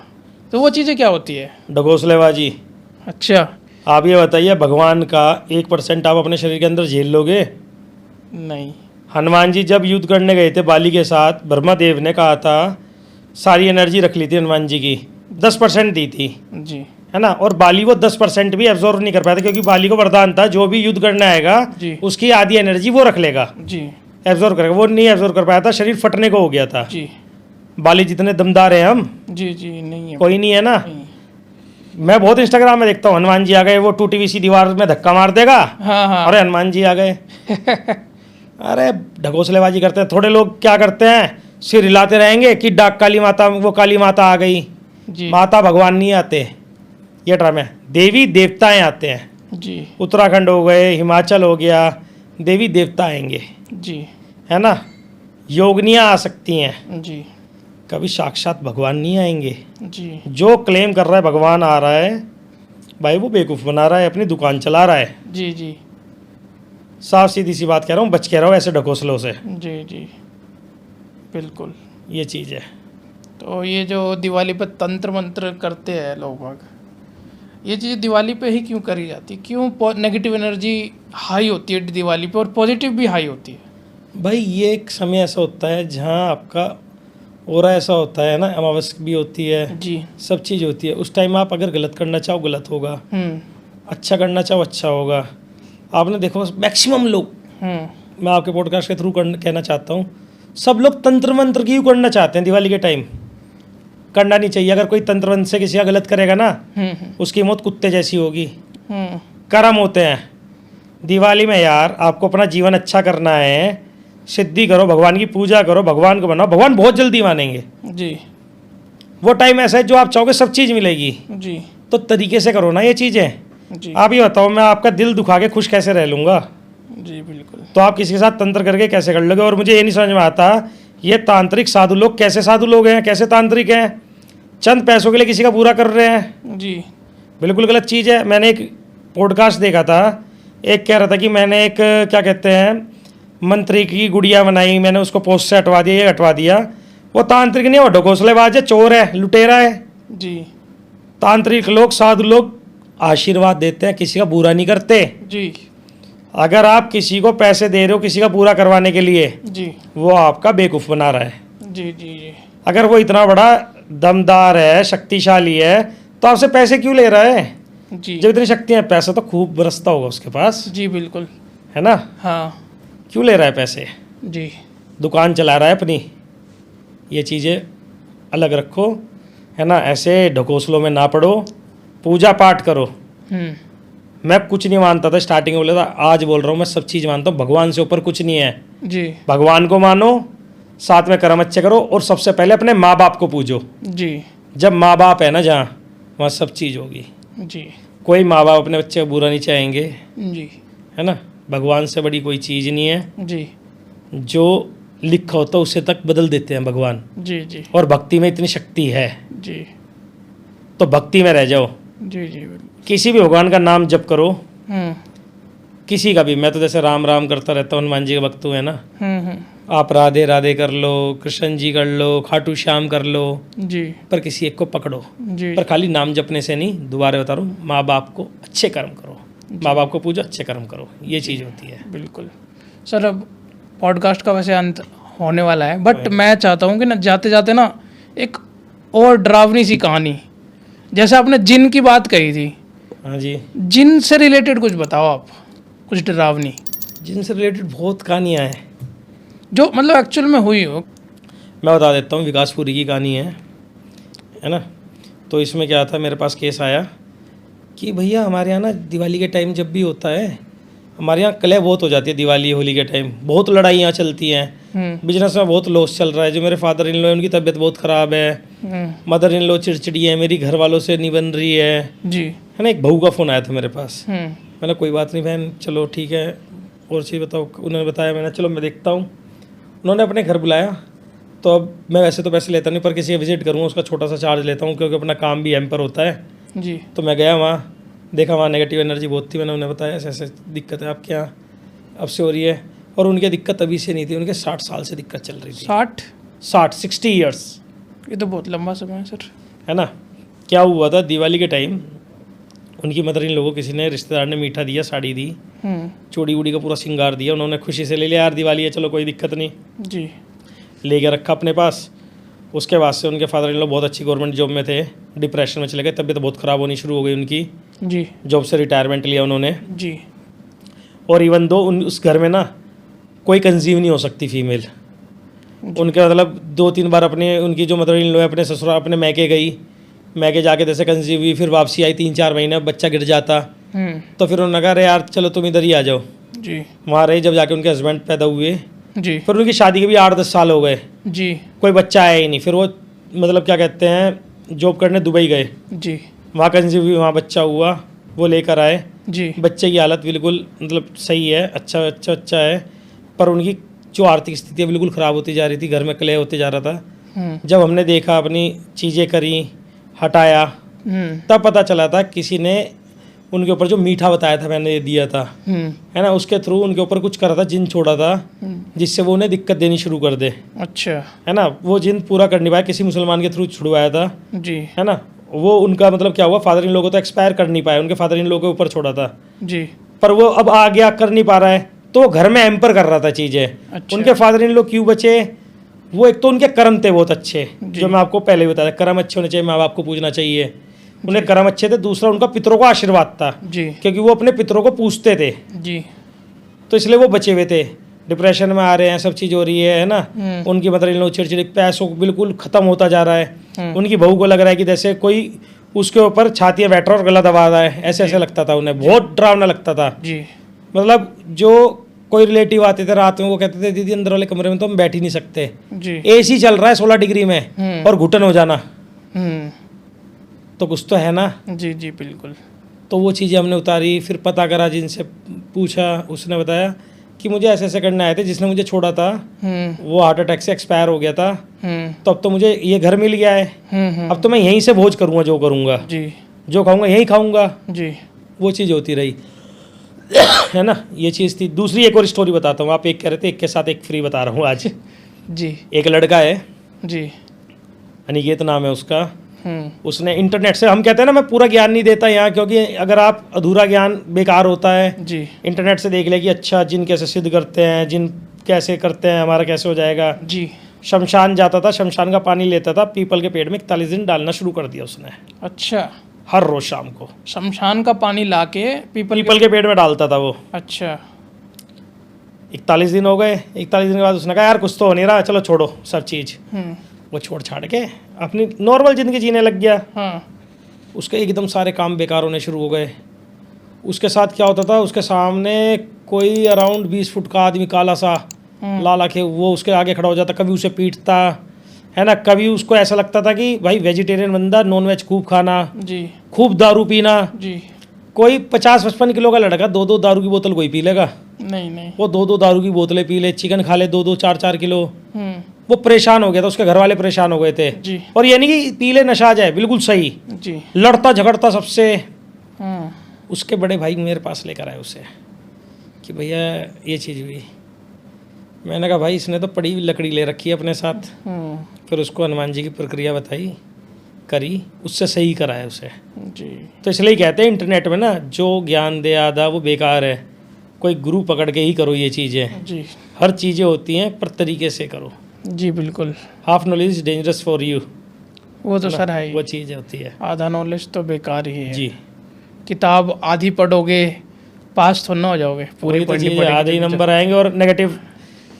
तो वो चीज़ें क्या होती है? ढकोसलेबाजी। अच्छा, आप ये बताइए, भगवान का 1% आप अपने शरीर के अंदर झेल लोगे? नहीं। हनुमान जी जब युद्ध करने गए थे बाली के साथ, ब्रह्मा देव ने कहा था, सारी एनर्जी रख ली थी हनुमान जी की, 10% दी थी, जी है ना, और बाली वो 10% भी एब्जॉर्व नहीं कर पाया था, क्योंकि बाली को वरदान था जो भी युद्ध करने आएगा जी उसकी आधी एनर्जी वो रख लेगा, जी एब्जॉर्व करेगा। वो नहीं एब्जॉर्व कर पाया था, शरीर फटने को हो गया था। जी बाली जितने दमदार हैं हम, जी जी नहीं है, कोई नहीं है ना। नहीं। मैं बहुत इंस्टाग्राम में देखता हूँ, हनुमान जी आ गए, वो टूटी हुई सी दीवार में धक्का मार देगा, हाँ हाँ अरे हनुमान जी आ गए। अरे ढकोसलेबाजी करते हैं। थोड़े लोग क्या करते हैं, सिर हिलाते रहेंगे कि डाक काली माता, वो काली माता आ गई। जी माता भगवान नहीं आते, ये ड्रामे, देवी देवताएं आते हैं। जी उत्तराखंड हो गए, हिमाचल हो गया, देवी देवता आएंगे, जी है ना, योगनियाँ आ सकती हैं, जी कभी साक्षात भगवान नहीं आएंगे। जी जो क्लेम कर रहा है भगवान आ रहा है, भाई वो बेवकूफ़ बना रहा है, अपनी दुकान चला रहा है। जी जी साफ सीधी सी बात कह रहा हूँ, बच के रहो ऐसे ढकोसलों से, जी जी बिल्कुल। ये चीज़ है। तो ये जो दिवाली पर तंत्र मंत्र करते हैं लोग बाग, ये चीज़ दिवाली पे ही क्यों करी जाती है? क्यों नेगेटिव एनर्जी हाई होती है दिवाली पे और पॉजिटिव भी हाई होती है? भाई ये एक समय ऐसा होता है जहाँ आपका ओरा ऐसा होता है ना, अमावस्या भी होती है, जी सब चीज़ होती है। उस टाइम आप अगर गलत करना चाहो गलत होगा, अच्छा करना चाहो अच्छा होगा। आपने देखो मैक्सिमम लोग, मैं आपके पॉडकास्ट के थ्रू कहना चाहता हूँ, सब लोग तंत्र मंत्र क्यों करना चाहते हैं दिवाली के टाइम? करना नहीं चाहिए। अगर कोई तंत्र मंत्र से किसी का गलत करेगा ना, उसकी मौत कुत्ते जैसी होगी। कर्म होते हैं दिवाली में यार, आपको अपना जीवन अच्छा करना है सिद्धि करो, भगवान की पूजा करो, भगवान को बनाओ, भगवान बहुत जल्दी मानेंगे। जी वो टाइम ऐसा है जो आप चाहोगे सब चीज़ मिलेगी। जी तो तरीके से करो ना ये चीज़ें। जी आप ये बताओ, मैं आपका दिल दुखा के खुश कैसे रह लूँगा? जी बिल्कुल। तो आप किसी के साथ तंत्र करके कैसे कर लोगे? और मुझे ये नहीं समझ में आता, ये तांत्रिक साधु लोग कैसे साधु लोग हैं, कैसे तांत्रिक हैं? चंद पैसों के लिए किसी का बुरा कर रहे हैं। जी बिल्कुल गलत चीज़ है। मैंने एक पॉडकास्ट देखा था, एक कह रहा था कि मैंने एक क्या कहते हैं मंत्री की गुड़िया बनाई, मैंने उसको पोस्ट से हटवा दिया, ये हटवा दिया। वो तांत्रिक नहीं है, वो ढकोसलेबाज है, चोर है, लुटेरा है। जी तांत्रिक लोग, साधु लोग आशीर्वाद देते हैं, किसी का बुरा नहीं करते। जी अगर आप किसी को पैसे दे रहे हो किसी का पूरा करवाने के लिए, जी वो आपका बेवकूफ़ बना रहा है। जी जी जी अगर वो इतना बड़ा दमदार है, शक्तिशाली है, तो आपसे पैसे क्यों ले रहा है? जी जब इतनी शक्ति है, पैसा तो खूब बरसता होगा उसके पास, जी बिल्कुल। है ना? हाँ क्यों ले रहा है पैसे? जी दुकान चला रहा है अपनी। ये चीज़ें अलग रखो, है ना? ऐसे ढकोसलों में ना पड़ो, पूजा पाठ करो। मैं कुछ नहीं मानता था, स्टार्टिंग में बोला था, आज बोल रहा हूँ मैं सब चीज़ मानता हूँ। भगवान से ऊपर कुछ नहीं है। जी भगवान को मानो, साथ में कर्म अच्छे करो, और सबसे पहले अपने माँ बाप को पूजो। जी जब माँ बाप है ना जहाँ, वहाँ सब चीज़ होगी। जी कोई माँ बाप अपने बच्चे को बुरा नहीं चाहेंगे, जी है ना? भगवान से बड़ी कोई चीज़ नहीं है। जी जो लिखा होता है उसे तक बदल देते हैं भगवान। जी जी और भक्ति में इतनी शक्ति है, जी तो भक्ति में रह जाओ। जी जी बिल्कुल। किसी भी भगवान का नाम जप करो, हम्म किसी का भी। मैं तो जैसे राम राम करता रहता हूँ, हनुमान जी का भक्त हूँ, है ना? हम्म। आप राधे राधे कर लो, कृष्ण जी कर लो, खाटू श्याम कर लो, जी पर किसी एक को पकड़ो। जी पर खाली नाम जपने से नहीं, दोबारा बता रहा हूँ, माँ बाप को अच्छे कर्म करो, माँ बाप को पूजो, अच्छे कर्म करो। ये चीज़ होती है। बिल्कुल। सर अब पॉडकास्ट का वैसे अंत होने वाला है, बट मैं चाहता हूँ कि ना जाते जाते ना एक और डरावनी सी कहानी, जैसे आपने जिन की बात कही थी, हाँ जी। जिन से रिलेटेड कुछ बताओ आप, कुछ डरावनी जिनसे रिलेटेड बहुत कहानियाँ हैं, जो मतलब एक्चुअल में हुई हो। मैं बता देता हूँ। विकासपुरी की कहानी है ना? तो इसमें क्या था, मेरे पास केस आया कि भैया हमारे यहाँ ना दिवाली के टाइम जब भी होता है, हमारे यहाँ कलह बहुत हो जाती है। दिवाली होली के टाइम बहुत लड़ाइयाँ चलती हैं, बिजनेस में बहुत लॉस चल रहा है। जो मेरे फादर इन लॉ है, उनकी तबीयत बहुत ख़राब है, मदर इन लॉ चिड़चिड़ी है, मेरी घर वालों से नहीं बन रही है जी ना? एक बहू का फ़ोन आया था मेरे पास। हम्म मैंने कोई बात नहीं बहन, चलो ठीक है, और चीज़ बताओ। उन्होंने बताया, मैंने चलो मैं देखता हूँ। उन्होंने अपने घर बुलाया। तो अब मैं वैसे तो पैसे लेता नहीं, पर किसी का विजिट करूँगा उसका छोटा सा चार्ज लेता हूँ, क्योंकि अपना काम भी एम्पर होता है। जी तो मैं गया वहाँ, देखा वहाँ नेगेटिव एनर्जी बहुत थी। मैंने उन्हें बताया ऐसे ऐसे दिक्कत है आपके यहाँ, अब से हो रही है। और उनकी दिक्कत अभी से नहीं थी, उनके 60 साल से दिक्कत चल रही थी। 60 ईयर्स, ये तो बहुत लंबा समय है सर। है ना? क्या हुआ था, दिवाली के टाइम उनकी मदर इन लोगों, किसी ने रिश्तेदार ने मीठा दिया, साड़ी दी, चूड़ी वूड़ी का पूरा श्रृंगार दिया। उन्होंने खुशी से ले लिया, यार दिवाली है, चलो कोई दिक्कत नहीं, जी ले के रखा अपने पास। उसके बाद से उनके फादर इन लॉ बहुत अच्छी गवर्नमेंट जॉब में थे, डिप्रेशन में चले गए, तबीयत बहुत ख़राब होनी शुरू हो गई उनकी। जी जॉब से रिटायरमेंट लिया उन्होंने। जी और इवन दो उस घर में ना कोई कंजीव नहीं हो सकती फीमेल। उनके मतलब 2-3 बार अपने, उनकी जो मदर इन लॉ है, अपने ससुराल, अपने मैके गई, मैके जाके जैसे कंजीव हुई, फिर वापसी आई 3-4 महीने, बच्चा गिर जाता। तो फिर उन्होंने कहा, अरे यार चलो तुम इधर ही आ जाओ। जी वहाँ रही, जब जाके उनके हस्बैंड पैदा हुए, जी फिर उनकी शादी के भी 8-10 साल हो गए, जी कोई बच्चा आया ही नहीं। फिर वो मतलब क्या कहते हैं, जॉब करने दुबई गए, जी वहाँ कंजीव हुई, वहाँ बच्चा हुआ, वो लेकर आए। जी बच्चे की हालत बिल्कुल मतलब सही है, अच्छा है, पर उनकी जो आर्थिक स्थिति है बिल्कुल ख़राब होती जा रही थी, घर में कलह होते जा रहा था। जब हमने देखा, अपनी चीज़ें करी, हटाया, तब पता चला था किसी ने उनके ऊपर जो मीठा बताया था, मैंने दिया था, है ना, उसके थ्रू उनके ऊपर कुछ करा था, जिन छोड़ा था, जिससे वो उन्हें दिक्कत देनी शुरू कर दे। अच्छा। है ना? वो जिन पूरा कर नहीं पाया, किसी मुसलमान के थ्रू छुड़वाया था। जी है ना? वो उनका मतलब क्या हुआ, फादर इन लोगों को तो एक्सपायर कर नहीं पाया, उनके फादर इन लोगों के ऊपर छोड़ा था। जी पर वो अब आ गया, कर नहीं पा रहा है, तो वो घर में एम्पर कर रहा था चीज़ें। अच्छा। उनके फादर इन लोग क्यों बचे? वो एक तो उनके कर्म थे बहुत अच्छे, जो मैं आपको पहले ही बताया, कर्म अच्छे होने चाहिए, माँ बाप को पूजना चाहिए, उन्हें कर्म अच्छे थे। दूसरा, उनका पितरों का आशीर्वाद था, जी क्योंकि वो अपने पितरों को पूजते थे, जी तो इसलिए वो बचे हुए थे। डिप्रेशन में आ रहे हैं, सब चीज़ हो रही है ना? उनकी मदर इन लॉ चिड़चिड़ी, पैसों बिल्कुल ख़त्म होता जा रहा है। उनकी बहू को लग रहा है कि जैसे कोई उसके ऊपर छाती बैठ रहा और गला दबा रहा है, ऐसे ऐसे लगता था उन्हें, बहुत डरावना लगता था। जी मतलब जो कोई रिलेटिव आते थे रात में, वो कहते थे दीदी अंदर वाले कमरे में तो हम बैठ ही नहीं सकते, जी। AC चल रहा है 16 डिग्री में और घुटन हो जाना, तो कुछ तो है ना। जी जी बिल्कुल। तो वो चीज़ें हमने उतारी, फिर पता करा, जिनसे पूछा, उसने बताया कि मुझे ऐसे ऐसे करने आए थे, जिसने मुझे छोड़ा था वो हार्ट अटैक से एक्सपायर हो गया था, तो अब तो मुझे ये घर मिल गया है, अब तो मैं यहीं से भोज करूँगा, जो करूँगा जी, जो खाऊंगा यहीं खाऊंगा जी। वो चीज़ होती रही है ना। ये चीज़ थी। दूसरी एक और स्टोरी बताता हूँ, आप एक कह रहे थे, एक के साथ एक फ्री बता रहा हूँ आज। जी एक लड़का है, जी। अनिकेत नाम है उसका। उसने इंटरनेट से, हम कहते हैं ना, मैं पूरा ज्ञान नहीं देता यहाँ, क्योंकि अगर आप अधूरा ज्ञान बेकार होता है। जी। इंटरनेट से देख ले कि अच्छा जिन कैसे सिद्ध करते हैं, जिन कैसे करते हैं, हमारा कैसे हो जाएगा। जी। शमशान जाता था, शमशान का पानी लेता था, पीपल के पेड़ में 41 दिन डालना शुरू कर दिया उसने, अच्छा। हर रोज शाम को शमशान का पानी लाके पीपल के पेड़ में डालता था वो। अच्छा। 41 दिन हो गए। 41 दिन के बाद उसने कहा यार कुछ तो हो नहीं रहा, चलो छोड़ो सब चीज़। वो छोड़ छाड़ के अपनी नॉर्मल ज़िंदगी जीने लग गया। हाँ। उसके एकदम सारे काम बेकार होने शुरू हो गए। उसके साथ क्या होता था, उसके सामने कोई अराउंड 20 फुट का आदमी काला सा लाल आंखें, वो उसके आगे खड़ा हो जाता, कभी उसे पीटता है ना, कभी उसको ऐसा लगता था कि भाई वेजिटेरियन बंदा, नॉन वेज खूब खाना, जी। खूब दारू पीना। जी। कोई 50-55 किलो का लड़का 2-2 दारू की बोतल कोई पी लेगा? नहीं नहीं। वो 2-2 दारू की बोतलें पी ले, चिकन खा ले 2-2 4-4 किलो। वो परेशान हो गया था, उसके घर वाले परेशान हो गए थे। जी। और ये नहीं कि पी ले नशा आ जाए, बिल्कुल सही, जी। लड़ता झगड़ता सबसे। उसके बड़े भाई मेरे पास लेकर आए उसे कि भैया ये चीज़ हुई। मैंने कहा भाई इसने तो पड़ी हुई लकड़ी ले रखी है अपने साथ। फिर उसको हनुमान जी की प्रक्रिया बताई, करी, उससे सही कराया उसे। जी। तो इसलिए कहते हैं इंटरनेट में ना, जो ज्ञान दे आधा वो बेकार है, कोई गुरु पकड़ के ही करो ये चीज़ें। जी। हर चीज़ें होती हैं पर तरीके से करो। जी बिल्कुल। Half knowledge is dangerous for you, वो तो सर है ही। वो चीज़ होती है। आधा नॉलेज तो बेकार ही है। जी। किताब आधी पढ़ोगे, पास थोड़ा ना हो जाओगे, पूरी वही तो पढ़नी चीज़ है, आधे ही नंबर आएंगे, और नेगेटिव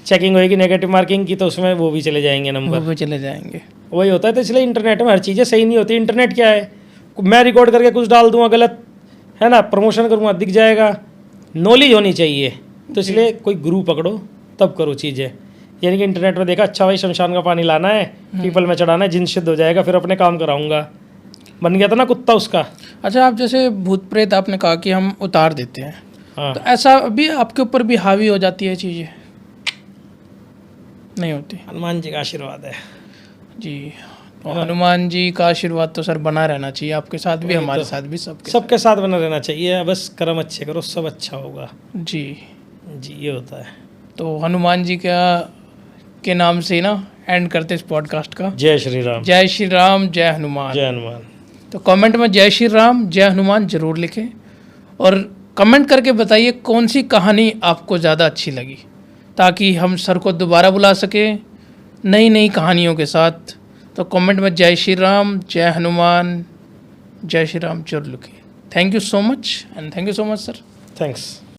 चेकिंग होएगी, नेगेटिव मार्किंग की, तो उसमें वो भी चले जाएंगे वो नंबर, भी चले जाएंगे। वही होता है। तो इसलिए इंटरनेट में हर चीज़ें सही नहीं होती। इंटरनेट क्या है, मैं रिकॉर्ड करके कुछ डाल दूंगा गलत, है ना, प्रमोशन करूँगा दिख जाएगा। नॉलेज होनी चाहिए, तो इसलिए कोई गुरु पकड़ो तब करो चीज़ें। यानी कि इंटरनेट में देखा, अच्छा भाई शमशान का पानी लाना है, पीपल में चढ़ाना है, जिन सिद्ध हो जाएगा, फिर अपने काम कराऊंगा। बन गया था ना कुत्ता उसका। अच्छा, आप जैसे भूत प्रेत आपने कहा कि हम उतार देते हैं, हाँ। तो ऐसा भी आपके ऊपर भी हावी हो जाती है चीज़ें? नहीं होती। हनुमान जी का आशीर्वाद है जी। तो हनुमान जी का आशीर्वाद तो सर बना रहना चाहिए आपके साथ भी, हमारे साथ भी, सबके साथ बना रहना चाहिए। बस कर्म अच्छे करो, सब अच्छा होगा। जी जी, ये होता है। तो हनुमान जी के नाम से ना एंड करते इस पॉडकास्ट का। जय श्री राम। जय श्री राम, जय हनुमान। जय हनुमान। तो कमेंट में जय श्री राम, जय हनुमान ज़रूर लिखें, और कमेंट करके बताइए कौन सी कहानी आपको ज़्यादा अच्छी लगी, ताकि हम सर को दोबारा बुला सकें नई नई कहानियों के साथ। तो कमेंट में जय श्री राम, जय हनुमान, जय श्री राम जरूर लिखें। Thank you so much, and thank you so much sir. Thanks.